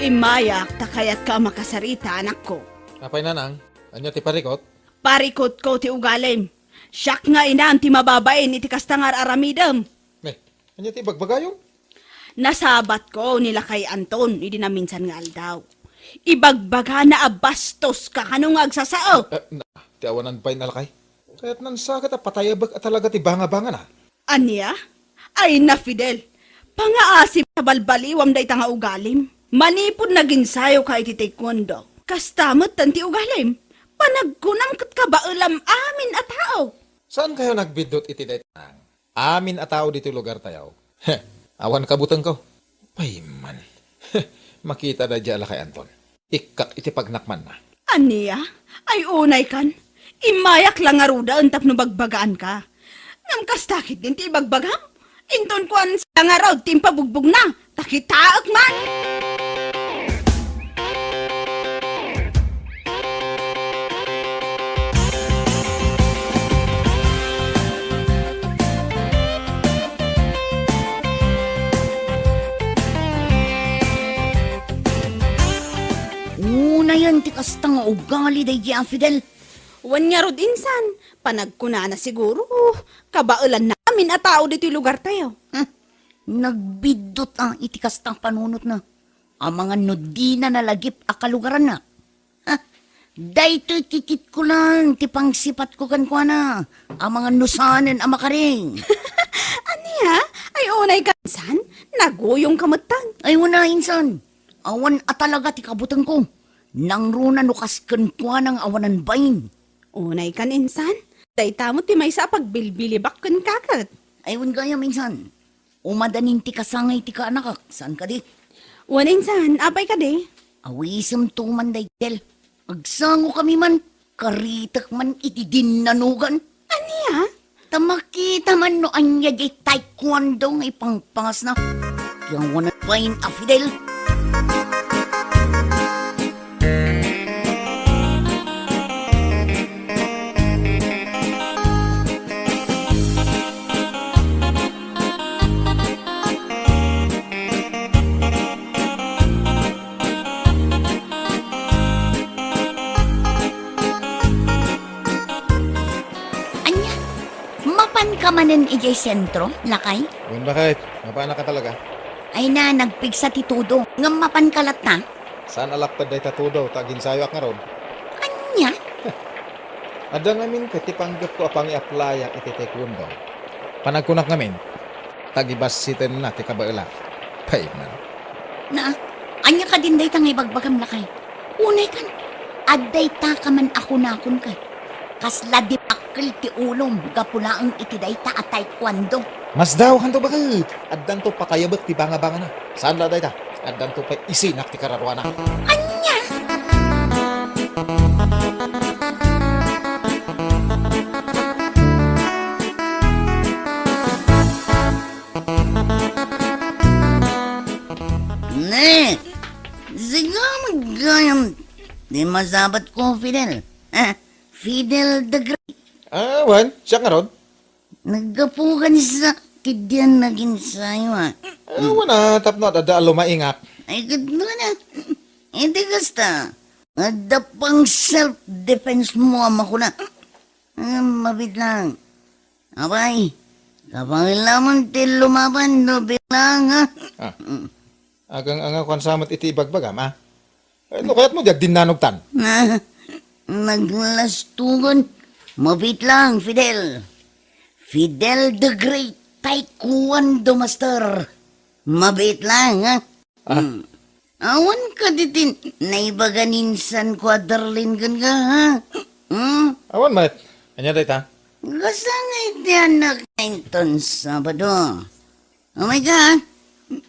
Imayak, takayat ka makasarita, anak ko. Apay nanang, anyo ti parikot? Parikot ko ti ugalim. Siyak nga ina ti mababain iti kastangar aramidam. Anyo ti bagbagayong? Nasabat ko nila kay Anton, hindi na minsan nga aldaw. Ibagbaga na abastos ka kanong agsasao. Ti awanan pa'y nalakay. Kaya't nansakat patayabag at talaga ti banga-banga na. Anya? Ay na Fidel. Pangaasip sa balbaliwam da nga ugalim. Manipod na ginsayo ka iti taekwondo. Kastamot tanti ugalim. Panagkunang katkabaulam amin at tao. Saan kayo nagbidot iti daytang? Amin at tao dito lugar tayo. Awan kabutang ko. Payman. Makita na dyan kay Anton. Ikak iti pagnakman na. Aniya? Ay unay kan. Imayak lang aruda antap no bagbagaan ka. Ngam kastakit din ti bagbagam. Inton kuan sa nga raw timpabugbog na. Takitaak man. na yan, tikas tanga ugali day di Fidel. Wan nga rod insan, panagkuna na siguro. Kabailan namin at tao dito yung lugar tayo. Nagbidot itikas tang panunot na. Ang mga nudina na lagip akalugaran na. Dayto'y kikit ko lang, tipang sipat ko kan kwa na. Ang mga nusanin ang makaring. Aniya? Ay unay ka insan, naguyong kamutang. Ay wala insan. Awan talaga ti kabutan ko. Nang runa nukasken kwa ng awanan bayin. Unay kan insan, day tamo ti may sa pagbilbilibak kan kakat. Ay wan gaya minsan. Umadanin ti kasangay ti kaanakak. Saan ka di? Wan insan, apay ka de. Awisem tuman day tel. Agsango kami man. Karitak man iti dinanugan. Aniya? Tamakita man no anya di taekwondo nga ipangpangas na. Yang wanan bayin Fidel. Anya, mapan ka manen ijay sentro, lakay? Yun bakit? Mapana ka talaga? Ay na, nagpigsa ti tudo. Nga mapan kalat na. Saan alaptad day tatudo, tagin sayo ak nga ron? Anya? Ada ngamin kati panggap ko apang i-apply ang iti taekwondo. Panagkunak ngamin, tagibas sitin na ti kabaila. Pay man. Na, anya ka din day tangay bagbagam lakay. Unay kan, adday ta ka man ako nakon ka. Kasla di pakil ti ulom, gapula ang iti day ta atay kwando. Mas daw kanto bakit? Addan to pakayabak ti banga-banga na. Saan la day ta? Addan to pa isinak ti kararwana. Anya? Ne, siga maggayam. Di masabat ko, Fidel. Fidel the Great. Wan, siya nga ron? Naggapugan sa kidyan naging sayo Wana, tapno, ada lumaingak. Ay, ganda na. Hindi kasta. Ada pang self-defense mo ama ko na. Mabit lang. Abay, kapag lamang ti lumaban, no bilang ha. Agang kwan samot iti ibagbagam, ha? Ano kaya't mo diag dinanogtan? Na, naglastugan. Mabit lang, Fidel. Fidel the Great Taekwondo Master. Mabit lang, ha? Awan ka ditin. Naibaganinsan kwadarlin kan ka, ha? Awan, mat. Anya day ta? Kasangay ti anak na inton Sabado. Oh my God.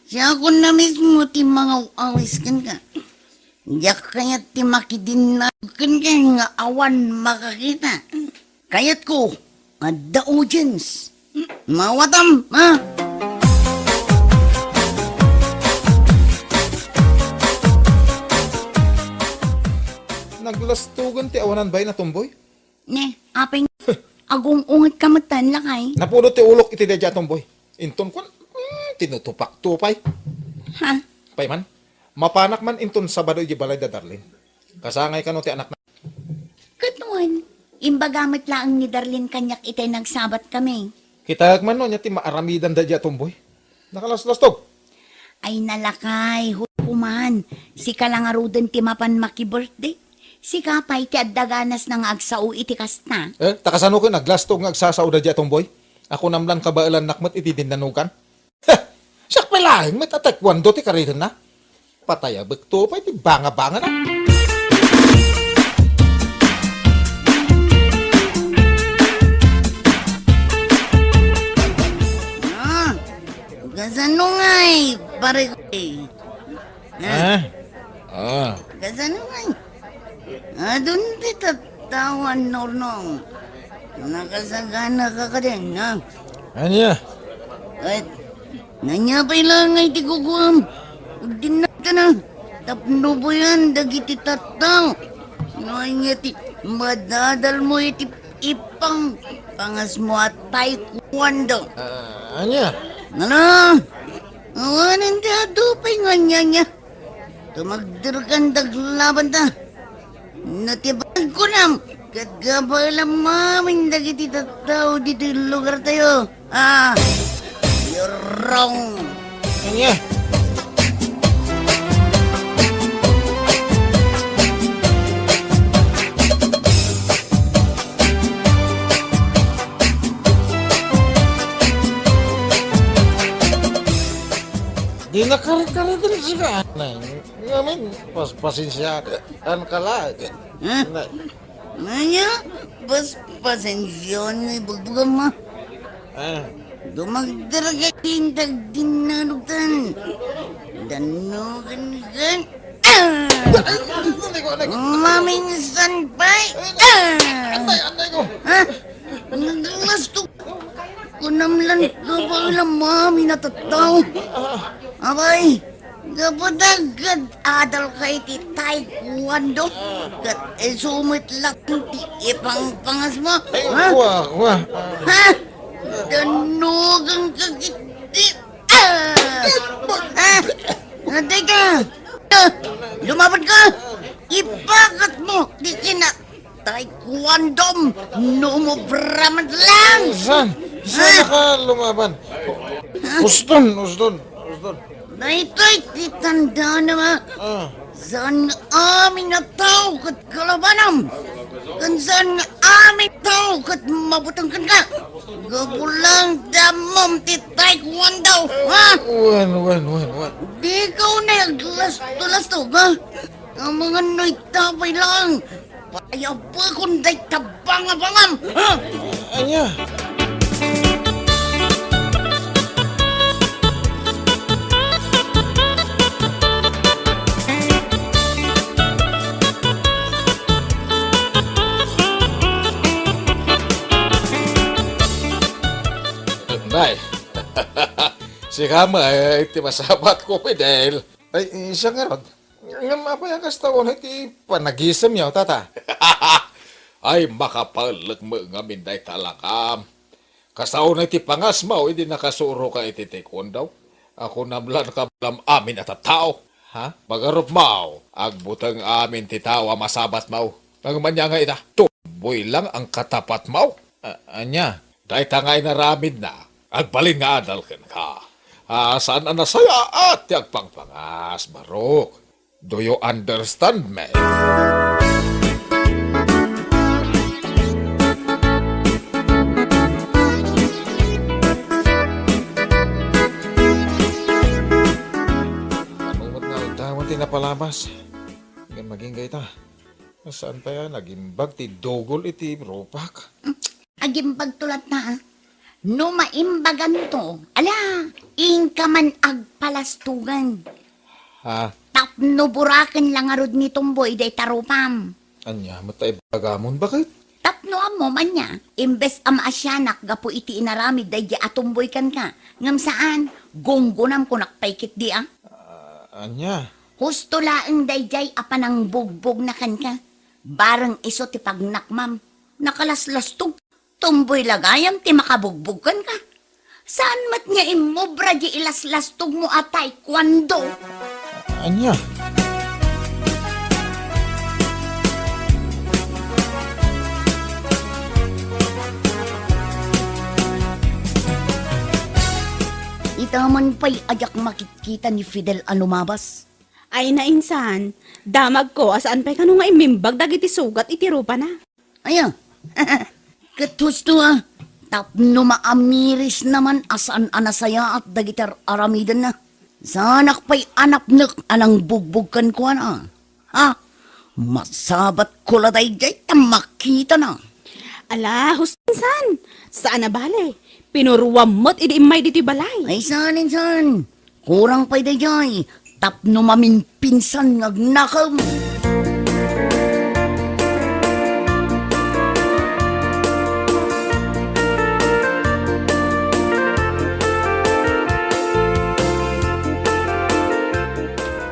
Siya ako na mismo ti mga awis kan ka. Yak kaya ti makidin na kan ka nga awan makakita. Kayat ko, ada audience. Mawatam, ha? Naglastugan ti awanan bay na tumboy? Ne, apeng agong ungat kamatan lakay. Napulot ti ulok iti dadya tumboy. Inton kwan, tinutupak tupay. Ha? Pay man, mapanak man inton Sabado iti balay da Darlin. Kasangay ka no ti anak na. Katuan, imbagamit lang ni Darlene kanyak itay nagsabat kami. Kitag man no, niya ti maaramidan dadya tumboy. Nakalas-lastog. Ay nalakay, hukuman. Si kalangarudan ti mapan maki-birthday. Si kapay ti addaganas ng agsao iti kasta. Takasano ko naglastog nga agsasaw dadya tumboy. Ako namlan kabailan nakmat iti dinanukan. Siyak palahin, may tatekwondo ti karihan na. Patayabag to pa, iti banga-banga na. Kasano nga pare ko Kasano nga Adun ti tatawan nornong. Nakasagana ka din, ha? Anya? At nanyapay lang ay ti kukuam. Dinata na. Tapno po yan, dagiti tataw. Noanya ti madadal mo iti ipang pangas mo at taekwondo. Anya? Ano? Awanin ti adupay nga niya. Tumagdirkan daglaban ta. Natibag ko na. Kagabala mamin dagiti tataw dito yung lugar tayo. You're wrong. Anya? Di na kare-kare din siya. Ngamin, pasensya ka la. Ha? Nanya, pasensyon ni bugbugam mo. Dumagdaraga tintag dinanutan. Danugan gan. Maminsan pa'y. Anday ko. Ha? Naglastok. Kunamlan ko ba ilang mami na tataw? Abay, kapatagad adal kay ti taekwondo. Kat sumit lang ti ipang pangas mo. Ha? Wah. Ha? Danugang kagiti. Ha? Antay ka. Lumapad ka. Ipakat mo. Di kina taekwondo. Numubraman lang. Saan ka lumaban? Uston. Na ito'y titanda na nga. Saan amin na tao kat kalabanam? Kan saan amin tao kat mabutang kan ka? Gabulang damom ti taekwondo, ha? Wan. Di ikaw na naglasto-lasto, ha? Ang mga noy tapay lang. Paya pa kung day tabang-abangam, ha? Anya? Nay, si Kama, iti masabat ko, Fidel. Ay, siya nga ron. Ngayon mapayakas taon, iti panagisam niya, tata. Ay, makapalag mo nga minday talakam. Kasaon na iti pangas mo, hindi nakasuro ka iti taekwondo. Ako namlan ka balam amin at tao. Ha? Magarup mo, agbutang amin ti tawa masabat mo. Ang manya nga ita, tuboy lang ang katapat mo. Anya, dahil tangay na ramid na. Agbalin nga adalkan ka. Saan ang nasaya at agpangpangas, Barok? Do you understand me? Manungot nga itaman tinapalabas. Maging gayta. Saan pa yan? Nagimbag ti dogol iti ropak. Agimbag tulat na, no maimbagan to, ala, ingka man agpalastugan. Ha? Tapno burakan lang arod ni Tumboy day tarupam. Anya, matay bagamon, bakit? Tapno amo man niya, imbes am asyanak gapo iti inaramid day di atumboy kan ka. Ngam saan, gonggonam ko nakpaikit di ah. Anya? Husto laeng day jay apanang bugbog na kan ka. Barang iso ti pagnakmam, nakalaslastog. Tumboy lagayam ti makabugbog kan ka. Saan mat niya imobra di ilaslastog mo at taekwondo? Anya? Itaman pa'y ajak makikita ni Fidel anumabas. Ay nainsan, damag ko asaan pa'y kano nga imimbag dagiti sugat itirupa na. Aya, katusto ah. Tapno maamiris naman asaan anasaya at dagitar aramidan na. Sanak pa'y anapnak anang bugbugkan ko na. Ha? Masabat ko la day makita na. Ala, husinsan, saan na bale? Pinuruwam mo't idi-imay diti balay. Ay san. Kurang pa'y day tapno maminpinsan ngagnakam.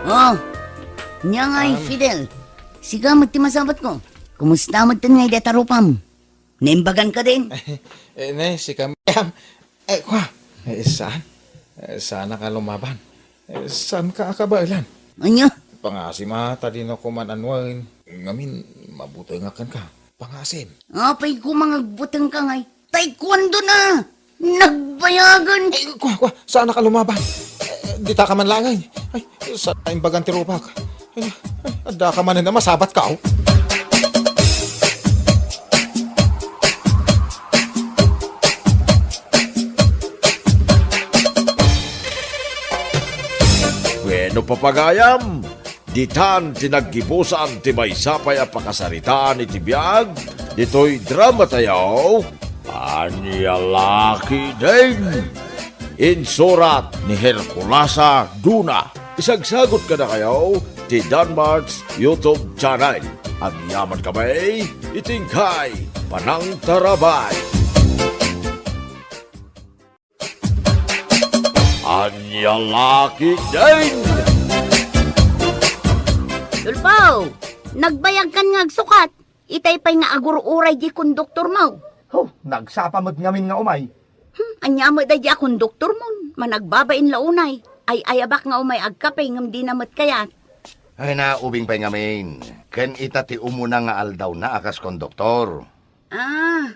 Oh, niya nga'y Fidel. Siga ti masabat ko. Kumusta tan nga'y detarupam? Naimbagan ka din. Nay, si Kamayam. Kwa, saan? Saan ka lumaban? Saan ka akabailan? Anya? Pangasima, tadino ko man anwain. Ngamin, mabuti nga kan ka. Pangasim. Apay ko mga butang ka ngay. Taekwondo na! Nagbayagan! Ay, kuha, saan ka lumaban? Di ta ka man langay. Ay, saan tayong bagang tirupak? Ay, ada ka man na masabat ka, oh. Bueno papagayam, ditan tinaggibusan ti maysapay a pakasaritaan iti biag, dito'y drama tayaw, Anyalaki din. Insurat ni Herculasa Duna. Isagsagot ka na kayo ti Danmarks YouTube channel. Ang yaman kamay, itingkay, panang tarabay. Anyalaki din. Dulpaw, nagbayag kan nga agsukat. Itay pa'y nga agur-uray di konduktor mo. Nagsapamag ngamin nga umay. Anya mo da di konduktor mo. Managbabain launay. Ay ayabak nga umay agkapay ngam di namat kayat. Ay na, ubing pa'y ngamin. Ken ita ti umuna nga aldaw na akas konduktor. Ah,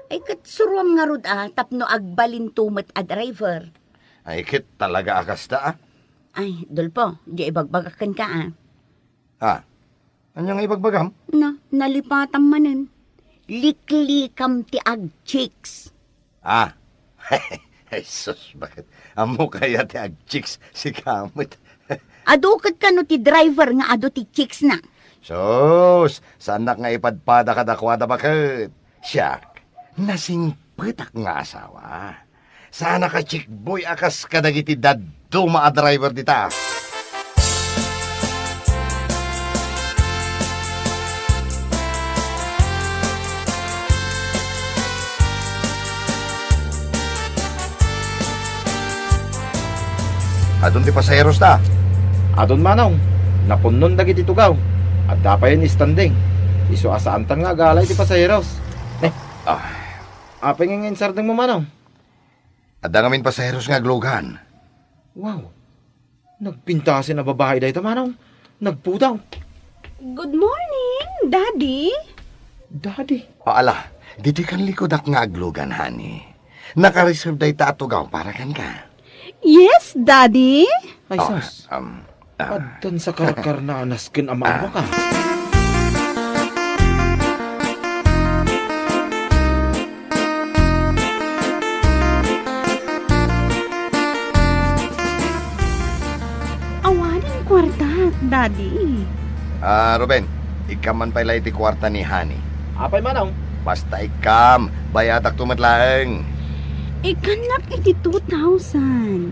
ay katsuruam nga rod tapno agbalin tumat a driver. Ay kit talaga akas ta Ay, Dulpo, di ibagbagakan ka Ah, anyang ibagbagam? Nalipatan manen. Liklikam ti ag chicks. Ay sus, bakit? Amo kaya ti ag-chicks si kamot. Adukad ka no ti driver nga ado ti chicks na. Sus, sanak nga ipadpada ka dakwada bakit? Siyak, nasingpetak nga asawa. Sana ka chick boy akas kadagiti daddo maa driver dita. Adun ti pasayeros ta. Adon manong, napunon dagiti tugaw. At dapayan istanding. Iso asaantan nga galay ti pasayeros. Apay nga insardeng mo manong. Adda ngamin pasayeros nga glogan. Wow, nagpintasin na babae dahi manong. Nagputaw. Good morning, Daddy. Daddy. Paala, didi kan likodak nga aglugan, honey. Naka-reserve dahi ta atugaw para kan ka. Yes, Daddy. Ay sus, addan sa karkar na anaskin amawa ka. Awanin kwarta, Daddy. Ruben, ikaman pa ilay ti kwarta ni honey. Apay manong. Basta ikam, bayatak tumatlaeng. Ikanak iti 2,000.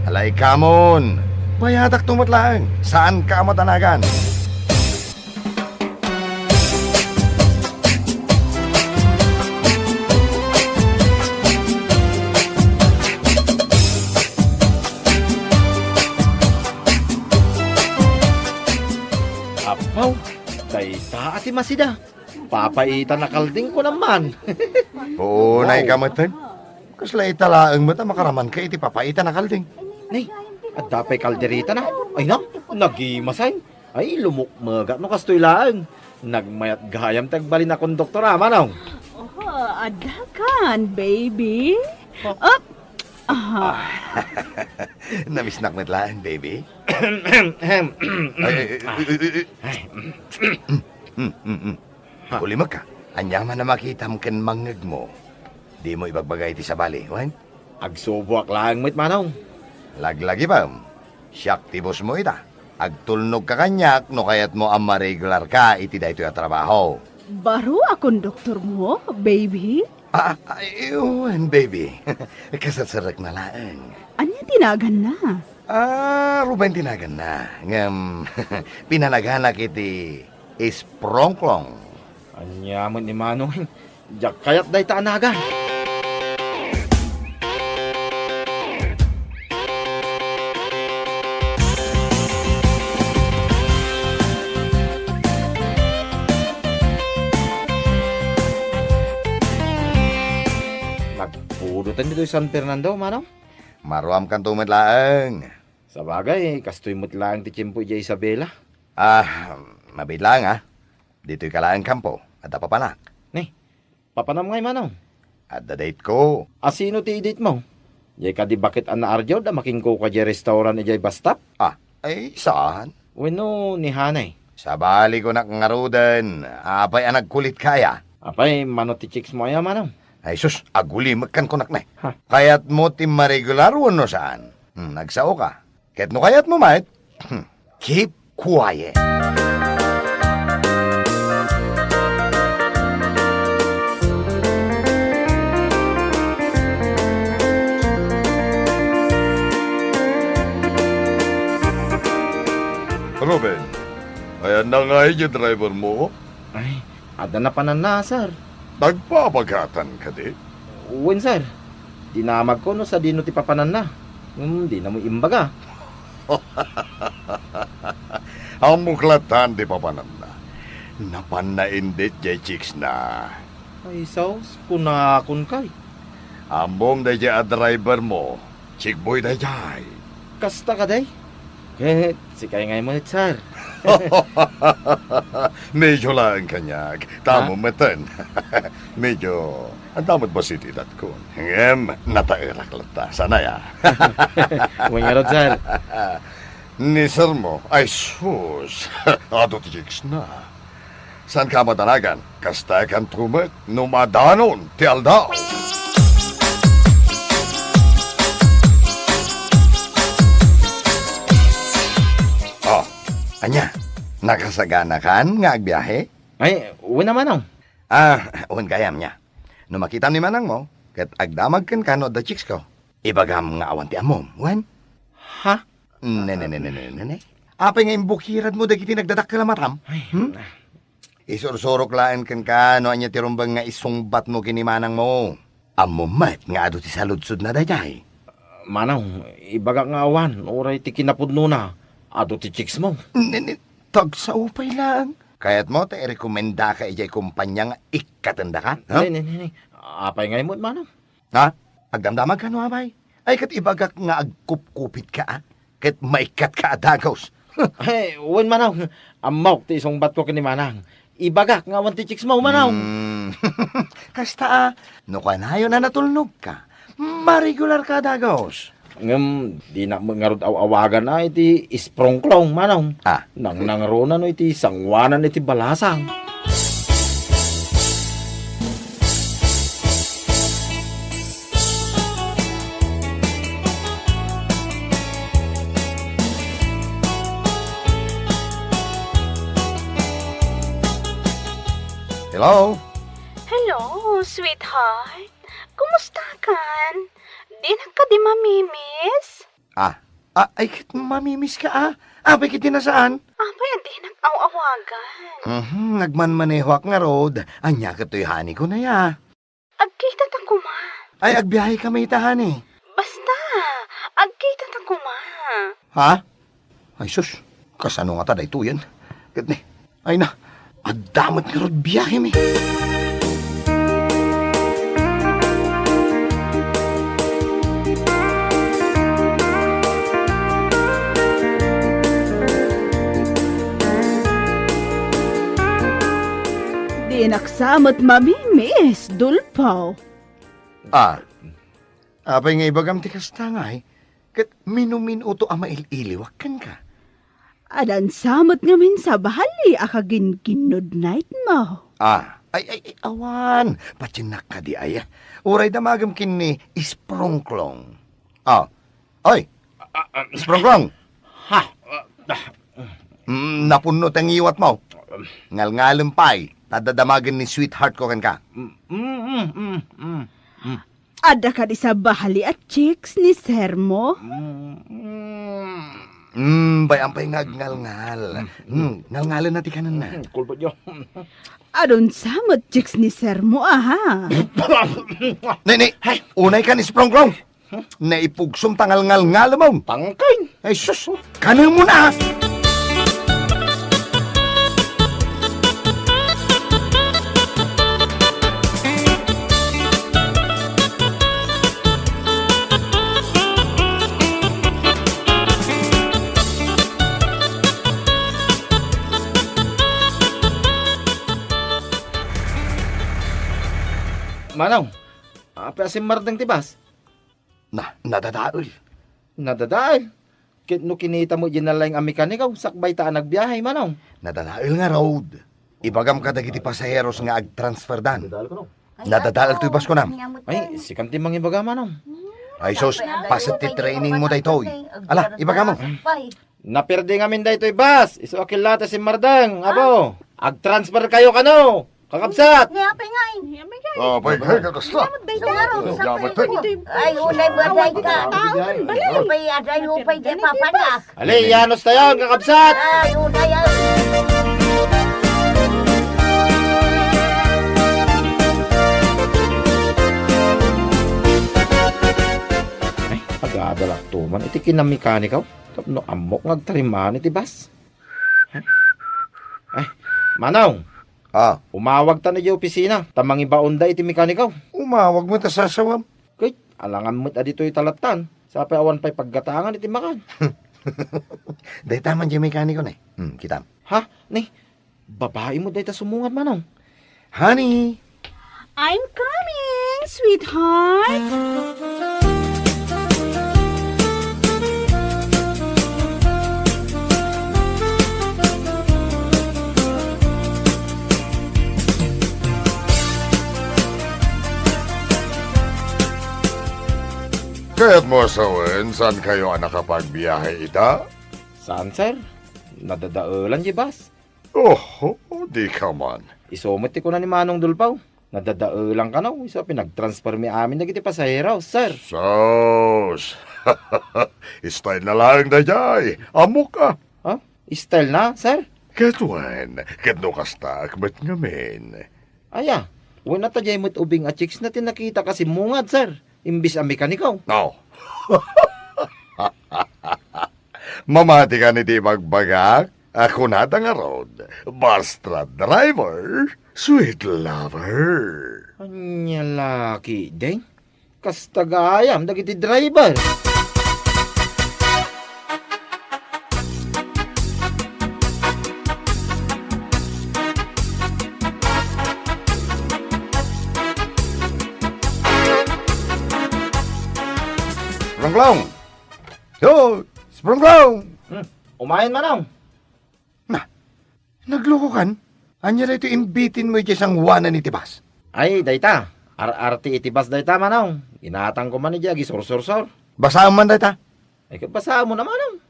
Alay kamon, bayatak tumatlaeng. Saan ka matanagan? Apaw, dayta ati masida. Papaitan na kalding ko naman. Punay kamatan. Kasla italaang mata makaraman ka iti papaitan na kalding. Nay, at dapay kalderita na. Ay na, nagimasay. Ay, lumukmaga no kastoy lang. Nagmayat gayam tagbali na konduktora, manong. Adakan, baby. Namisnak matlaan, baby. Ulimag ka. Anyaman na makita mo ken mangag mo. Di mo ibagbagay ti sa bali, wan? Agsubuak lang mit manong. Laglagi ba? Siyak tibos mo ita. Agtulnog ka kanyak no kayat mo ang regular ka iti da ito yung trabaho. Baro akong doktor mo, baby. Ayun, baby. Kasasarak na lang. Anya tinagan na? Ruben tinagan na. Ngam, pinalaganak iti isprongklong. Anyaman ni manong. Diyak kayat day taanagan. Nagpudutan dito San Fernando, manong. Maruam kan tumatlaang. Sa bagay, kastoy mo't lang ti Chimpo Isabela. Mabidlang Dito'y kalaang kampo at papanak. Papanam ngay manong. At the date ko, Asino ti edit mo? Jay ka di bakit ana arjo da making ko ka jay restaurant ijay bastap? ay saan? Weno ni Hanay. Sa bali ko nakangarudan, apay ang nagkulit kaya. Apay mano ti chicks mo ya manong. Ay sus, aguli magkan ko naknay. Ha. Kayat mo ti maregular no saan? Nagsao ka. Ket no kayat mo mait? Keep quiet. Ruben, ayan na nga yung driver mo. Ay, ada na panan na, sir. Nagpapagatan ka di. Uwin, sir. Dinamag ko no sa dino ti papanan na. Di na mo imbaga. Ang muklatan di papanan na. Napanaindit jay chicks na. Ay, saus, kunakon kay. Ambong da jay a driver mo. Chick boy da jay. Kasta ka day? Si kay ngay mo, sir. Medyo lang kanyag. Tamo matan. Medyo, ang tamot ba si tidat ko? Natairak lata. Sana ya. Uwin nga rod, sir. Ni sir mo, ay sus. Ato ti chicks na. San ka madanagan? Kasta kan trumet, numadanon, ti aldaw. Anya, nakasagana kan nga agbiyahe? Ay, uwin naman ang. Uwan kayam niya. No makita ni manang mo, kat agdamag kan kano da chicks ko. Ibagam nga awan ti amom, wan? Ha? Ne. Apay nga imbukirad mo dagiti nagdadakkel matam? Isursurok laan kan kano anya ti rumbang nga isungbat mo kini manang mo. Amumat nga ado ti saludsud na dayay. Manang, ibaga nga awan. Oray ti kinapudno na. Ado ti chicks mo. Tag sa upay lang. Kaya't mo, te, rekomenda ka ijay kumpanya nga ikatanda ka? Ha? Ni. Apay ngay mo, manang. Ha? Agdamdamag ka no, abay? Ay, kat ibagak nga agkup-kupit ka, ah? Kat maikat ka adagos. Ay, uwin manang. Amaw ti isong bat ko kini manang. Ibagak nga awan ti chicks mo, manang. Kasta, no kanayo na natulnog ka. Marigular ka adagos. Di na mangarod awagan na iti isprongklong, manang. Nang nangrona no iti sangwanan iti balasang. Hello? Hello, sweetheart. Kumusta kan? Di na ka di mamimiss? Ay, kit mamimiss ka, ah? Abay, kit nasaan? Abay, di nag-awagan. Nagmanmanehwak nga rod. Anya ka to'y hani ko na ya. Agkita ta kuma. Ay, agbiyahe ka may tahani. Basta, agkita ta kuma. Ha? Ay, sus. Kasano nga taday to yan? Kat ni. Ay na. Adamat nga rod biyahe mi. Di naksamot mamimiss, dulpaw. Apay nga ibagam ti kastangay. Kat minuminuto ama ililiwakan ka. Adan samot ngamin sa bahali akagin kinod night mo. Ay, awan. Patinak ka di ay. Uray damagam kini isprongklong. Oy, isprongklong. Ha? Napunot ang iwat mo. Ngal-ngalumpay. Tadadamagan ni sweetheart ko kan ka. Ada ka di sa bahali at chicks ni sir mo. Bayampay ngal-ngal. Ngal-ngalan natin ka na. Kulpo nyo. Adon samot chicks ni sir mo, aha. Nini, unay ka ni sprongklong. Naipugsum tangal-ngal-ngal mo. Tangkay. Ay, sus, kanin mo na. Manong, apa si Mardang tibas? Nadadaol. Nadadaal. No kinita mo dyan na lang ang mekanikaw, sakbay taan nagbiyahe, Manong. Nadadaol nga road. Ibagam ka dagiti pasaheros nga ag-transfer dan. Nadadaol to ibas ko nam. Ay, si Kanti mang ibaga, Manong. Ay sus, pasat ti training mo daytoy. Ala, ibaga mo. Naperde nga min daytoy bas. Iso akilata si Mardang, abo. Ag-transfer kayo kano. Kakabsat. Oh, pay kakasta. Ay, unay baday ka. Upay aday, upay di papanak. Ali, yanos tayo, kakabsat. Ay, unay Ay, pag-aadalak tuman. Iti kinamikanikaw. Tapno amok ngagtariman iti bas. Ay, Manong. Ah, Umawag ta na di opisina. Tamang ibaonda iti mekanikaw. umawag mo ta sasawam. Kay, alangan mo't adito'y talatan. Sa awan pa'y paggatangan iti makan. Day taman di mekaniko na. Kitam. Ha? Ni, babae mo dahi ta sumungat, Manong. Honey, I'm coming, sweetheart. kaya't mo sawin, saan kayo nakapagbiyahe ita? Saan, sir? Nadadaulan di bas. Oh, di ka man. Isumot ko na ni Manong Dulpaw. Nadadaulan ka na. Isa pinag-transfer mi amin na kiti pasahero, sir. Sos, style na lang na jay. Amok ka. Ha? Style na, sir? Katwan, katno kasta akmat ngamin. Aya, wala ta jay mo't ubing at chicks na tinakita kasi mungad, sir. Imbis ang mekanikaw. No. Mamati ka ni di magbagak. Ako na nga road. Basta driver, sweet lover. Anya laki, deng. Kastagayam, dagiti driver. Sprunglong! Yo, Sprunglong! Umayan, Manong. Nagloko kan? Anya na ito imbitin mo isang wana ni Tibas. Ay, dayta. Arti itibas dayta, Manong. Inatang ko man niya, gisur-sur-sur. Basaan man data? Ay, kabasa mo na, Manong.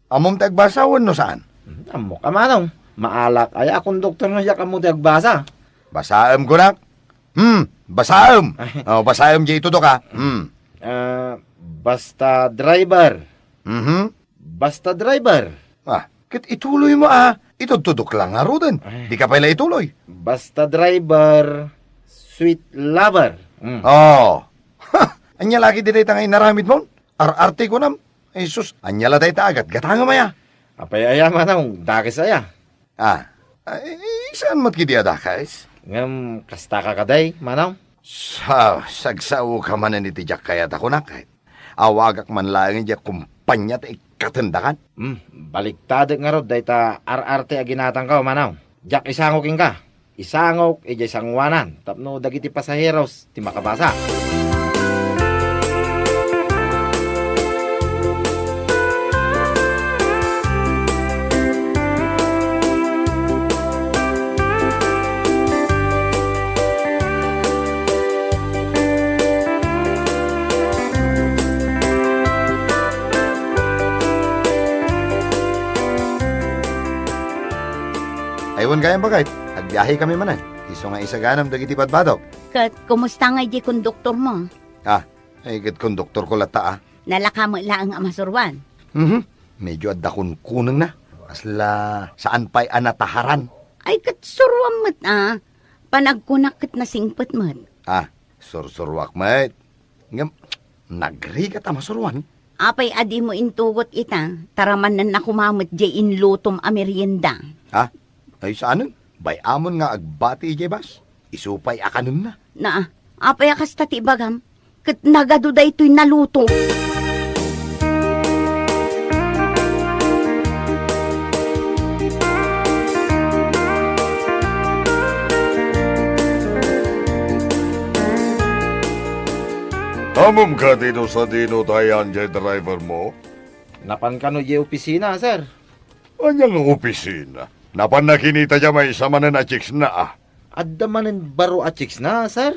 Amom tagbasawan no saan? Amo ka, Manong. Maalak. Ay, akong doktor na siya kamo tagbasa. Basaam ko na. Basaam. Oh, basaam di ito to ka. Basta driver. Basta driver. Kit ituloy mo Itutudok lang nga roden. Di ka pala ituloy. Basta driver, sweet lover. Oh. Anya lagi di tayo naramid mo? Ar-arte ko nam. Ay sus, anya la tayo agad. Gatanga maya. Apay aya, Manong. Dakis aya. Saan mat kidi adakais? Ngam, kasta ka kaday, Manong. Sagsaw ka man ni tijak kaya ako na kahit. Awagak man lang niya kumpanya ta ikatendakan. Baliktad nga rod, dahi ta ar-arte aginatang ka, Manong. Jak isangokin ka. Isangok, ijay sangwanan. Tapno dagiti pasaheros, ti makabasa. Aywan gayang bagay. Agbiyahe kami manan. Iso nga isaganam dagiti badbadok. Kat, kumusta nga di konduktor mo? Ay kat konduktor ko lata Nalaka mo lang ang amasurwan. Medyo adakon kunang na. Asla saan pa'y anataharan. Ay, kat surwam mo't panagkunakit na singpet mo't. Sursurwak mate. Ngam, nagri ka tamasurwan. Apay adi mo intugot ita, taraman na nakumamot di inlutom a merienda. Ay saan? Bay amon nga agbati ijay bas. Isupay akanon na. Apay akas tati bagam, kat nagaduda ito'y naluto. Amom ka dito sa dino tayan jay driver mo? Napan ka no di opisina, sir. Anyang opisina. Napan na kinita dya may sama na chicks na ah. Adda manen baro a chicks na, sir.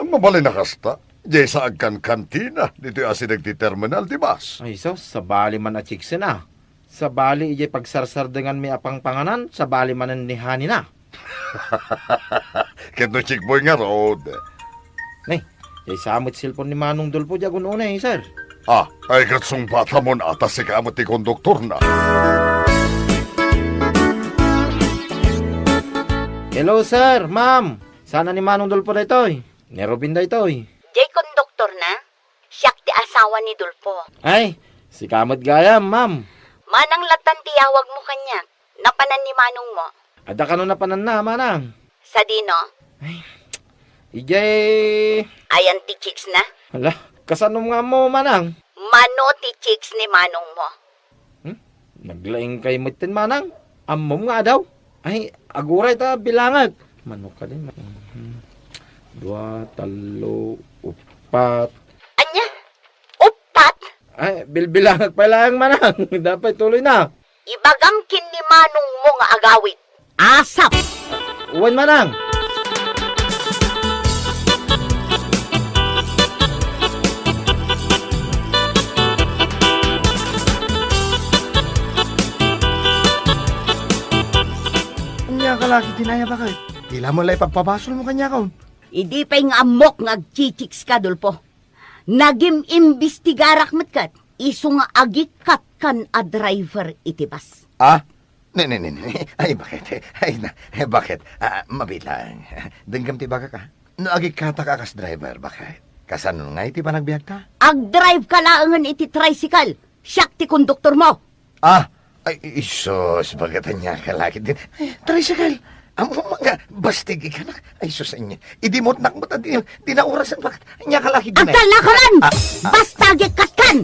Mabalin na kasta. Jay sa agkan kantina. Dito asi nagti-terminal, di bas? Ay, so, sa bali man a chicks na. Sa bali, ijay pagsarsardangan may apang panganan, sa bali manen ni Hani na. Kito chick boy nga road. Nay, jay samot silpon ni Manong Dulpo jagun unay, sir. Ay katsong bata mo na atas si kamot ni konduktor na. Hello, sir, ma'am. Sana ni Manong Dulpo na ito'y. Ni Robin da ito'y. Jay konduktor na? Siyak ti asawa ni Dulpo. Ay, si kamot gayam, ma'am. Manang latan tiyawag mo kanya. Napanan ni Manong mo. Ada ka no na panan na, manang. Sa dino? Ijay... Ayan ti chicks na? Hala, kasanom nga mo, manang. Mano ti chicks ni Manong mo? Naglaing kay Mitin, manang. Amom nga daw. Ay, aguray ta bilangag. Manok ka din. 2, 3, 4. Anya? Upat? Ay, bilbilangag pa lang, manang. Dapat tuloy na. Ibagamkin ni Manong mo nga agawit. Asap! Uwan, manang. Kanya ka laki tinaya ba kayo? Tila mo lang ipagpabasol mo kanya kaon. Idi pa'y nga amok nga agchichiks ka, Dulpo. Nagim imbestigarak matkat. Iso nga agikat kan a driver itibas. Ne. Ay, bakit? Bakit? Mabilang. Denggam ti baka ka. No, agi kata ka kas driver, bakit? Kasano nga iti ba nagbiyak ka? Ag-drive ka laangan iti tricycle. Siyak ti konduktor mo. Ay, isos, bagatan niya ka laki din. Ay, tricycle. Amo mga bastig ka na. Ay, isos niya. Idimot nakmot at di na orasan. Bakit? Niya ka laki din. Agkalakaran! Basta agikat kan!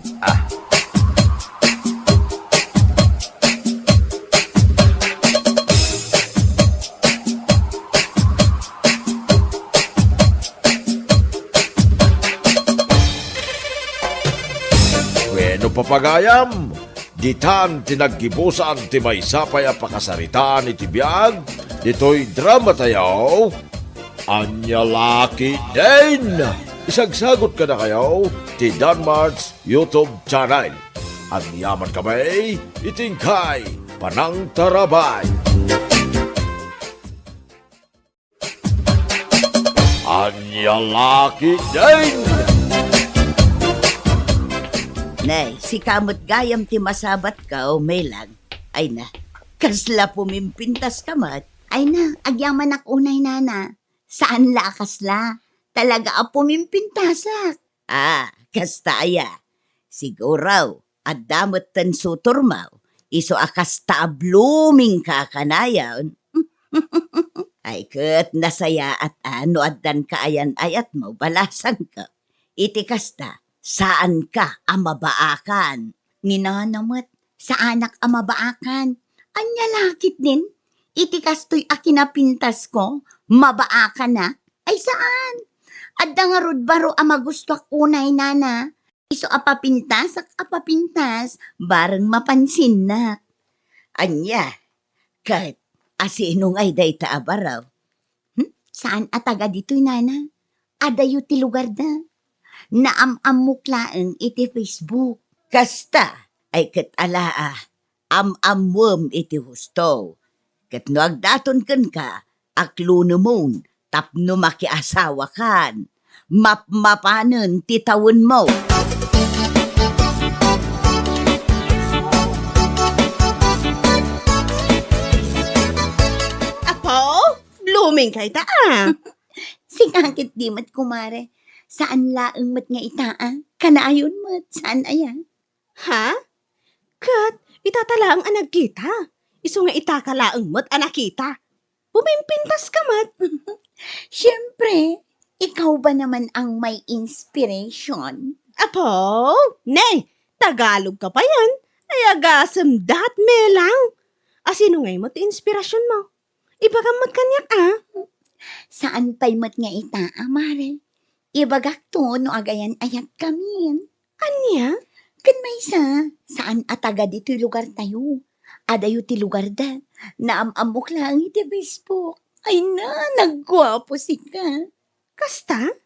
Bueno papagayam, ditan tinaggibusan ti may sapay a pakasaritaan iti biag, dito'y drama tayo, Anya Laki din! Isagsagot ka na kayo, ti Danmar's YouTube channel. At yaman kamay, itingkay, panang tarabay. Anya Laki din! Nay, si kamot gayam ti masabat ka o may lag. Ay na, kasla pumimpintas kamat. Ay na, agyaman ak unay nana. Saan la kasla? Talaga a pumimpintasak. Kasta aya. Siguraw, at damot tan suturmaw. Iso akasta blooming ka kanayaw. Ay ket nasaya at ano addan kaayan ayat mo balasan ka. Iti kasta, saan ka amabaakan? Ninanamot, sa anak amabaakan. Anya lakit din. Iti kastoy akinapintas ko, mabaakan na. Ay saan? Adda nga rod baro amagusto ak unay nana. Iso apapintas ak apapintas, bareng mapansin na. Anya, ket asinong ay dayta abaraw. Saan ataga dito'y nana? Adayo ti lugar na. Naamammuklaeng iti Facebook. Kasta ay ket alaa, amamwem iti husto. Ket no agdaton ken ka, akluno mon, tapno makiasawa kan. Mapmapanen ti tawon mo. Apo, blooming kay ta Singakit di mat kumare. Saan laeng mat nga itaa? Kanaayon mat, saan ayan? Ha? Kat, itatala ang anak kita. Iso nga itakalaang mo't anak kita. Pumimpintas ka mat. Siyempre, ikaw ba naman ang may inspiration? Apo, nay, Tagalog ka pa yan. Ay agasam dat me lang. Asino ngay mo't inspirasyon mo? Ibagamot kanyak Saan pa'y mat nga itaa, mare? Ibagak to no agayan ayat kami. Anya? Kan may saan ataga dito lugar tayo? Adayo ti lugar da. Naamamok lang iti Facebook. Ay na, naggwapo si ka. Kasta?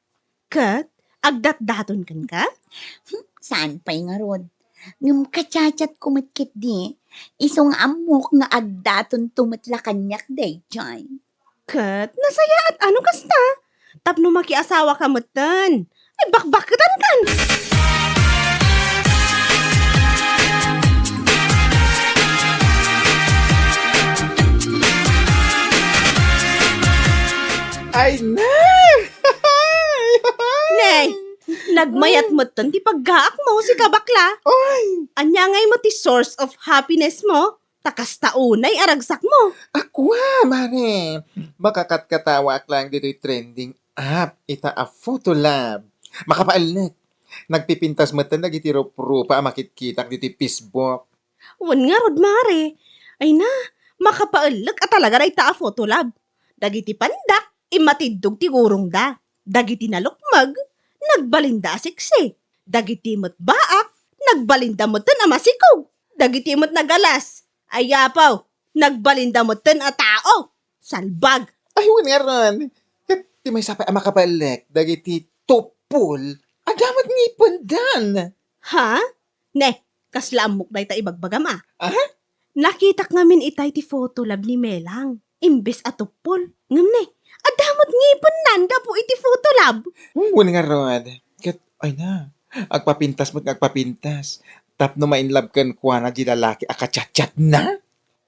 Kat? Agdat-daton kan ka? Saan pa'y nga rod? Ngum kacachat kumitkit di. Isong amok nga agdaton tumatla kanyak day, Joy. Kat? Nasaya at ano kasta? Tapno makiasawa ka mutan. Ay bakbakatan kan. Ay na! Nay, nagmayat mo ti paggaak mo si kabakla. Ay! Anya ngay mo ti source of happiness mo. Takas taunay aragsak mo. Akwa, mare. Makakatkatawak lang dito'y trending app. Ita a photo lab. Makapaalnet. Nagpipintas mo tan nagitiro-rupa makitkitak dito'y Facebook. Wan nga rod mare. Ay na, makapaalag at talaga na ita a photolab. Dagiti pandak, imatidog ti gurong da. Dagiti nalukmag, nagbalinda siksi. Dagiti mo't baak, nagbalinda mo tan amasikog. Dagiti mo't nagalas, ayapaw, nagbalinda mo tan a tao. Salbag. Ay, nga ron. Kat di may sapay ang makapalek. Dagiti tupul. Adamat ngipon dan. Ha? Ne, kaslamok na ita ibagbagam ah. Aha? Nakitak ngamin itay ti photolab ni Melang. Imbes atupol. Ngam ne, adamot ngipon nanda po iti photolab. Nga ron. Kat, ay na. Agpapintas mo't agpapintas. Tapno mainlove kan kwa na di lalaki akachat-chat na.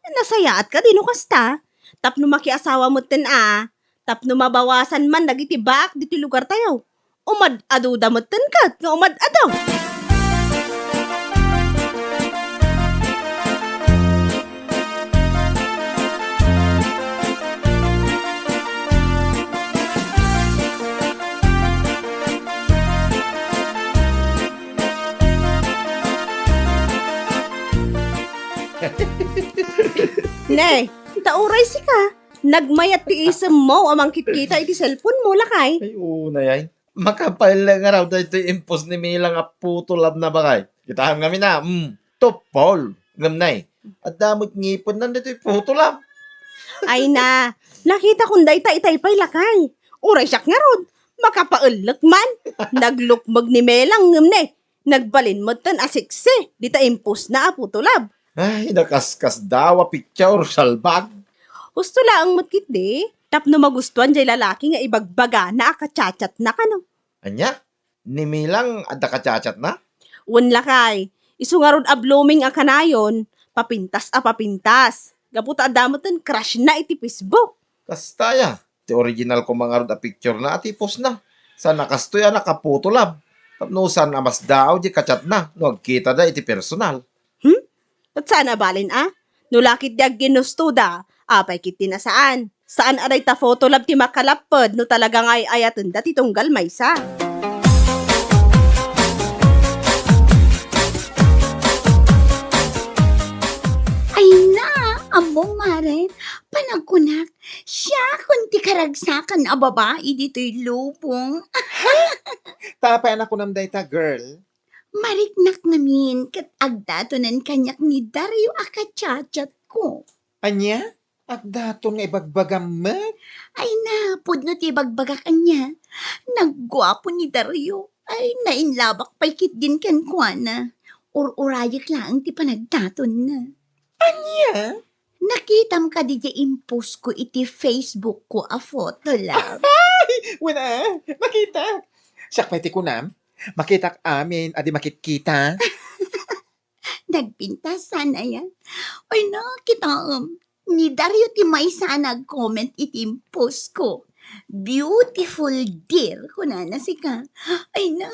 Nasayaat ka dino kasta. Tapno makiasawa mo ten ah. Tapno mabawasan man dagiti bak diti lugar tayo. Umad-ado damot ten kat nga umad-ado. Ne, tauray si ka. Nagmayat ti isem mo amang kitkita iti cellphone mo lakay. Ay, una yan. Makapal lang nga raw dahil ito impos ni Mila nga puto lab na bakay. Kitahan kami na, topol. Ngam na eh. At damot ngipon na dito yung puto lab. Ay na, nakita kong dayta itay-pay lakay. Uray siyak nga rod. Makapaalak man. Naglukmag ni Melang ngam ne. Nagbalin mo tan asikse. Dita impos na aputulab. Ay, nakaskas daw, picture, salbag. Gusto lang matkit di. Tapno magustuhan jay lalaki nga ibagbaga na akachachat na kano. Anya? Ni Milang, adda kacachat na? Wan lakay. Isu nga rod a blooming a kanayon. Papintas a papintas. Gaputa adamotan crush na iti Facebook. Kastaya. Ti original ko mga rod a picture na at ipos na. Sa nakastoy nakaputo lab. Tapno san amas daw, di kachat na. No, agkita da iti personal. At sana balin Nulakit di ag ginusto da. Apay kit tinasaan. Saan aray ta photolab ti makalapod no talagang ay ayatan da ti tunggal maysa. Ay na, among maren, panagkunak, siya kunti karagsakan a babae dito'y lupong. Tapay anak ko nam dayta, girl. Mariknak namin kat agdatonan kanyak ni Dario akachachat ko. Anya? Agdaton nga ibagbagamat? Ay na, pudno ti bagbaga kanya. Naggwapo ni Dario. Ay, nainlabak paikit din kan kuana. Ur-urayak lang ti panagdaton na. Anya? Nakitam ka di impos ko iti Facebook ko a photo lang. Wala, makita. Siyak pwede ko nam. Makitak amin, adi makitkita. Nagpintasan na yan. Ay na, kita ni Dario ti may nag-comment iti post ko. Beautiful dear, kunana si ka. Ay na,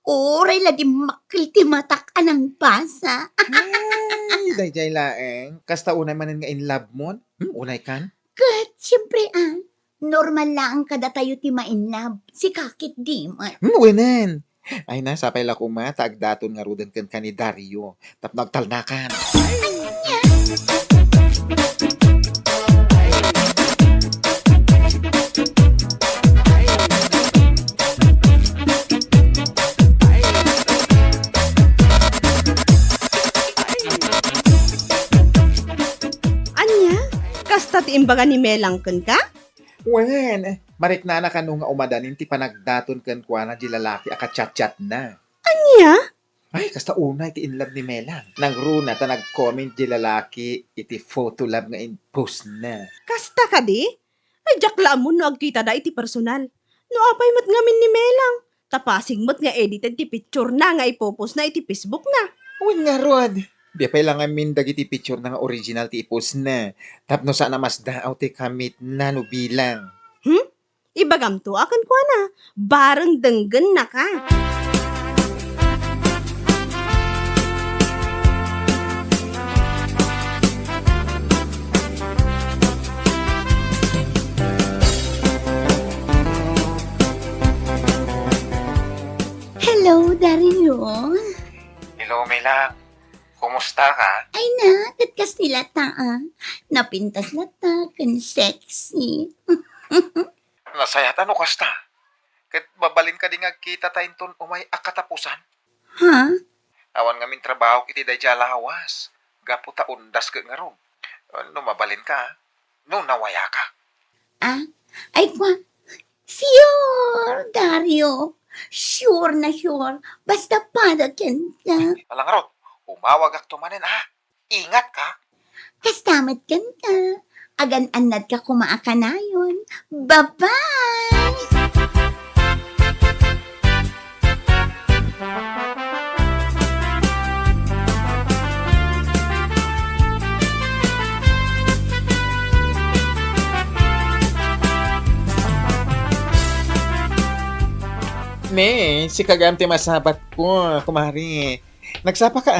oray la di makil ti matak anang basa. Ay, dayjay laeng. Kasta unay manin nga in love mo. Unay kan? Kat, siyempre normal lang kada tayo ti ma-inlove. Si kakit di man. Wenen. Ay na, sapay la kuma, taagdaton nga rudan kan ni Dario. Tap nagtalnakan. ti imbaga ni Melang kun ka? Wen, marik na ka nung nga umadanin ti panagdaton kan kwa na di lalaki akachat-chat na. Anya? Ay, kasta unay ti inlove ni Melang. Nang runa ta nag-comment di lalaki iti photo lab nga in post na. Kasta ka di? Ay, jakla mo no agkita da iti personal. No apay mat ngamin ni Melang. Tapasing mat nga edited ti picture na nga ipopost na iti Facebook na. Wen nga rod. Di pa lang amin dagiti picture na nga original ti ipos na. Tapno sana mas daaw ti kamit na no bilang. Ibagam to akan kwa na. Barang denggen na ka. Hello, Dario. Hello, Melang. Kumusta ka? Ay na, katkas nila taan. Napintas na ta, kan sexy. Nasayat ano kasta? Kat babalin ka di nga kita tayo ton umay akatapusan. Ha? Awan nga min trabaho iti day lawas. Gapo ta undas ka nga ron. No mabalin ka, no nawaya ka. Ah? Ay kwa. Sure, Dario. Sure na sure. Basta padakin ka. Alang ron, umawag ak tumanin Ingat ka. Kastamat kan ka. Agan-anad ka kumaaka na yun. Bye-bye! Ne, si kagamti masabat ko, kumari. Nagsapa ka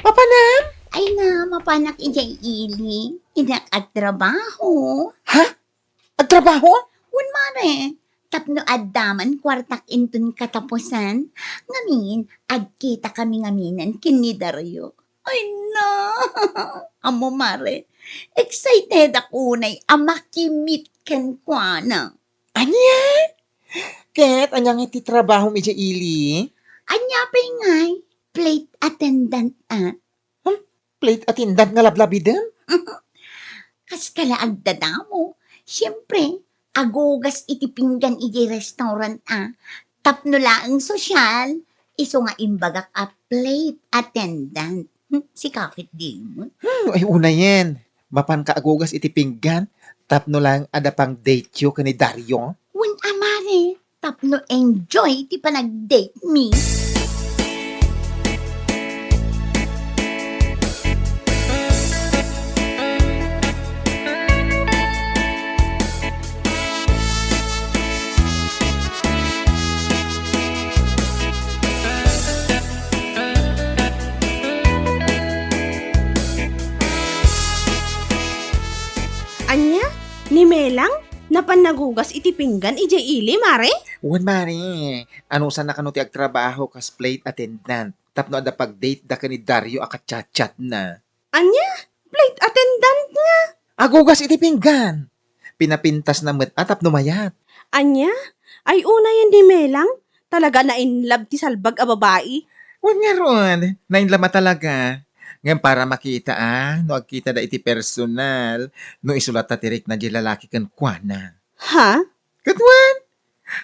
Papanam? Ay na, mapanak ijay ili. Inak at trabaho. At trabaho? Un mare. Tapno addaman kwartak intun katapusan. Ngamin, agkita kami ngaminan kini Dario. Ay na. Amo mare. Excited ako na'y amakimit ken kwa na. Anya? Ket, anyang iti trabaho mi dya ili? Anya pa ngay, plate attendant Plate attendant nga lablabidem? Kas kala agdada mo. Siyempre, agugas iti pinggan iti restaurant Tapno laang sosyal, iso nga imbagak plate attendant. Si kakit di mo. Ay, una yan. Mapan ka agugas iti pinggan, tapno lang ada pang date yo kani Dario. Wun amare, tapno enjoy ti panag-date me. Anya? Ni Melang? Napanagugas iti pinggan ijay ili, mare? Wan mari, ano sana kano ti agtrabaho kas plate attendant. Tapno ada pag-date da kani Dario akachat-chat na. Anya? Plate attendant nga. Agugas iti pinggan. Pinapintas na met atap numayat. Anya? Ay una yan di Melang? Talaga na in love ti salbag a babae? Wan nga ron, nainlama talaga. Ngayon para makita no agkita da iti personal, no isulat ta tirik na di lalaki kan kuana. Ha? Katwan!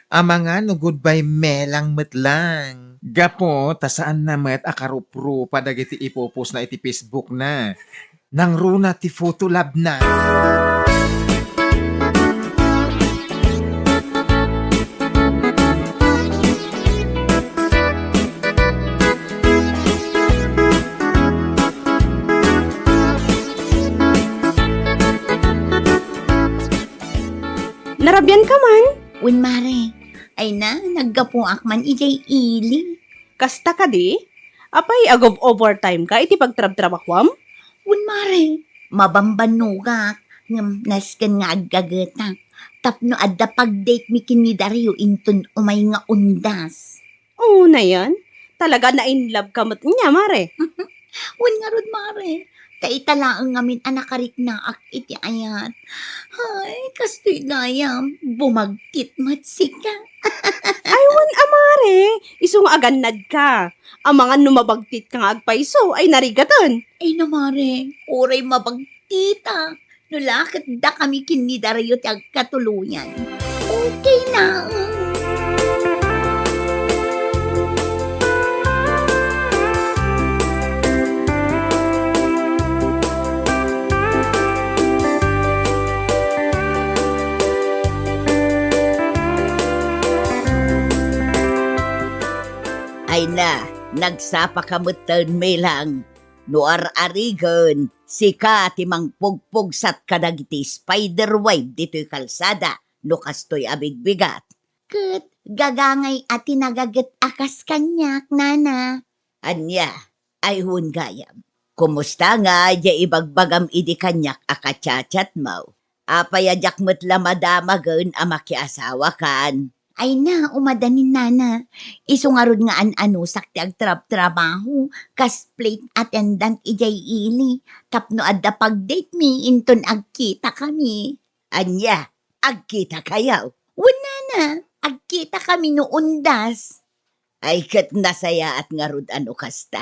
Amangan no goodbye Melang metlang. Gapo, tasaan na met akarupro padagiti ipopos na iti Facebook na. Nang runa ti photo lab na. Narabyan ka man? Un mare, ay na, naggapuak man ijay ili. Kasta ka di? Apay agob overtime ka iti pagtrab-trabakwam? Un mare, mabambanugak, ngam nasken nga agagata. Tapno adda pag-date mi kini Dario intun umay nga undas. Oo na yan. Talaga na in love ka mat niya, mare. Un nga rod mare, kaitalaang ngamin anakarik na ak iti ayat. Ay, kastoy dayam, bumagkit matsika. Aywan amare, iso nga aganad ka. Ang mga numabagtit ka nga agpaiso ay narigaton. Ay na mare, oray mabagtita. Nulakit da kami kinidaryo tag katuluyan. Okay na. Ay na, nagsapa kamutan may lang. Nuar arigon, sika timang pugpug sat kadagiti spider web dito'y kalsada, no kastoy abigbigat. Kat gagangay at tinagagat akas kanyak, nana. Anya, ay hun gayam. Kumusta nga, ya ibagbagam idi kanyak akachachat mo. Apayadyak mo't lamadamagan amakiasawa kan. Ay na, umadanin nana. Isungarod nga ano sakti ag trabaho, kas plate attendant ijay ili. Tapno adda pag-date mi, inton agkita kami. Anya, agkita kayaw. Wala na, agkita kami no undas. Ay kat nasaya at ngarud ano kasta.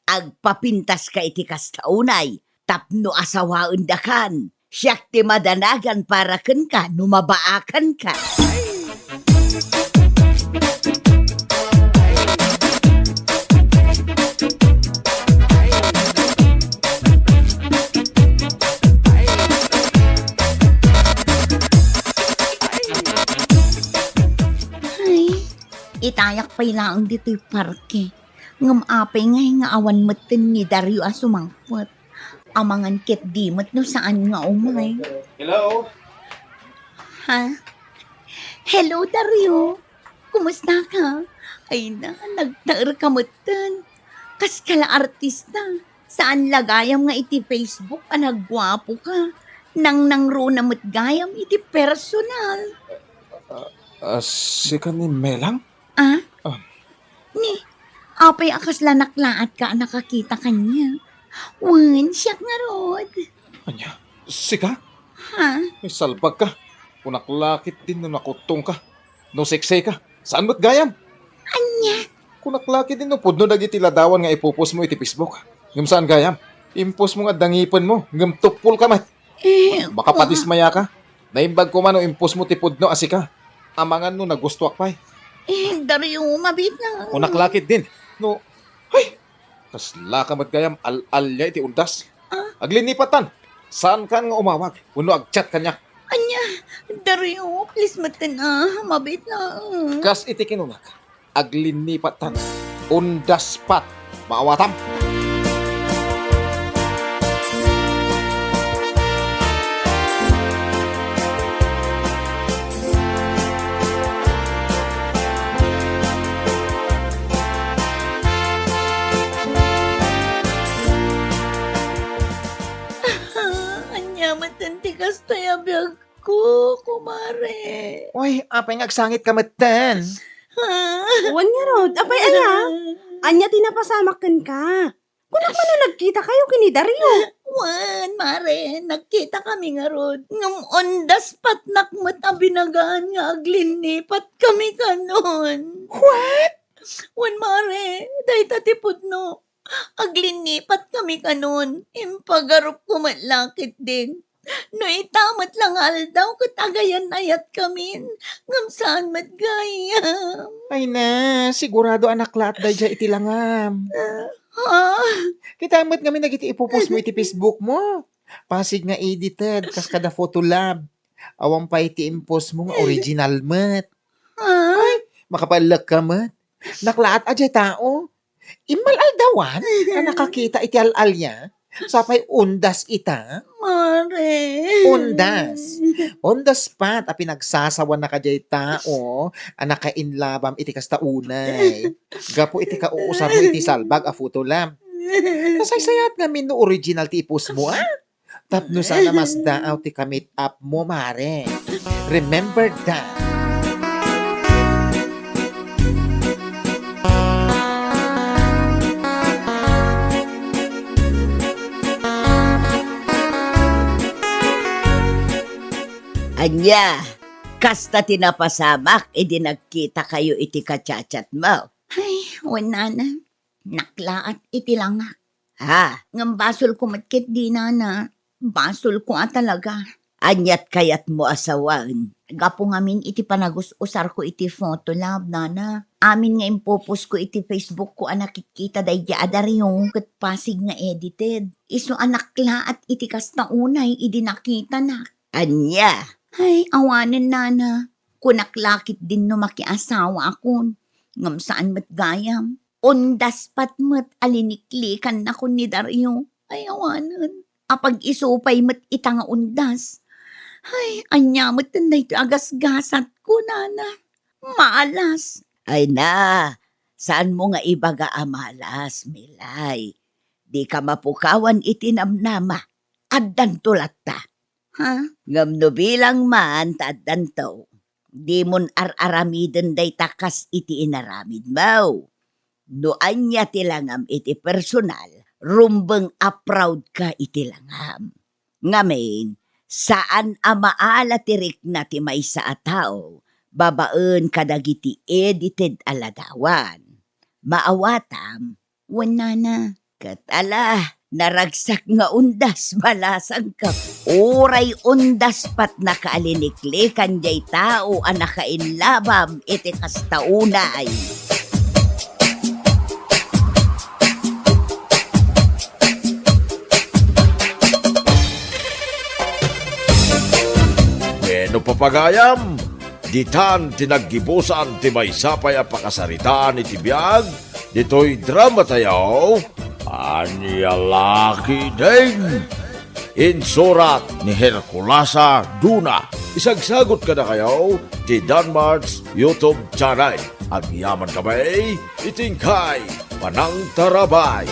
Agpapintas ka iti kasta unay. Tapno asawaon dakan. Siyak ti madanagan para ken ka, numabaakan ka. Ay, itayak pa ilaang dito'y parke. Ngamapay nga awan matin ni Dario asumangpot. Amangan ket dimot no saan nga umay. Hello? Ha? Hello, Dario. Kumusta ka? Ay na, nagtaer ka matin. Kas kala artista. Saan lagayam nga iti Facebook anagwapo ka. Nang ro na gayam iti personal. Sika ni Melang? Ah? Ah. Ni, apay akas lanaklaat ka nakakita kanya. Wan, siyak nga rod. Anya, sika? Ha? May salbag ka. Kunaklakit din no nakutong ka. No seksay ka. Saan mo't gayam? Anya? Kunaklakit din no pudno dagiti ladawan nga ipupos mo iti Facebook. Ngam saan gayam? Impos mo nga dangipan mo. Ngam tupul ka mat. Baka patismaya ka. Naimbag ko man o impos mo ti pudno asika. Amangan no nagustuak pa'y. Dario, mabit na. Kunaklakit din. No, ay! Kasla ka mat gayam al-alya iti undas. Aglinipatan. Saan ka nga umawag? Uno agchat kanya. Anya, Dario, please matan mabit na. Kas iti kinunag. Aglinipatan. Undas pat. Maawatam. Anya, matanti kastaya biyag ko, kumare. Uy, apay ngagsangit ka matan. Wan nga rod, apay anya. Anya tinapasamakan ka. Kunak man na nagkita kayo kini Dario. Wan, mare, nagkita kami nga rod. Ngam on the spot nakmat ang binagaan nga aglinipat kami kanon. What? Wan, mare, dahi tatipod no. Aglinipat kami kanon. Impagarup ko matlakit din. No itamat lang aldaw katagayan ayat kami. Ngam saan matgayam. Ay na, sigurado anak lahat dahil iti langam. Ha? Kita amat kami nagiti ipupos mo iti Facebook mo. Pasig nga edited, kas kada photo lab. Awang pa iti impos mo nga original mat. Ha? Makapalag ka mat. Naklaat aja tao. Imal aldawan, na nakakita iti al-alya. Sapay undas ita. Mare. Undas. On the spot, a pinagsasawan na kajay tao, anak ka inlabam iti kastaunay. Gapo iti kauusar mo iti salbag a photo lab. Nasaysayat ngamin no original ti ipos mo, ah? Tapno sana mas daaw ti kamit up mo, mare. Remember that. Anya, kasta tinapasamak, edi nagkita kayo iti kachachat mo. Ay, wala na. Naklaat iti lang nga. Ha? Ngam basol ko matkit di na. Basol ko talaga. Anyat kayat mo asawan. Gapo ngamin iti panagus-usar ko iti photo lab, nana. Amin nga impopos ko iti Facebook ko nakikita day adariyong kat pasig nga edited. Iso anak la at iti kasta unay idi nakita na. Anya, Ay, awanan nana. Kunaklakit din no makiasawa akon. Ngam saan mat gayam. Undas pat mat aliniklikan na kun ni Dario. Ay, awanan. Apag isupay mat itanga undas. Ay, anya mat tanday to agas-gasat ko, nana. Maalas. ay na, saan mo nga ibaga amalas, Milay? Di ka mapukawan itinamnama. Addan tulata. Ha? Ngam no bilang man taddan to. Di mon ar-aramiden day takas iti inaramid mo. No anya tilangam iti personal, rumbeng a-proud ka iti langam. Ngamin, saan amaala tirik na ti may sa atao, babaen kadagiti edited aladawan. Maawatam, Wan, nana. katala, naragsak nga undas balasang ka. Uray undas pat nakaliniklikan jay tao ang nakainlabam iti kastaunay. Ngeno papagayam, ditan tinaggibusan ti may sapay a pakasaritaan iti biyag, dito'y drama tayo, Anya Laki Ding. Insurat ni Herculasa Duna. Isagsagot ka na kayo ti Danmar's YouTube channel. At yaman kamay, itingkay, panang tarabay.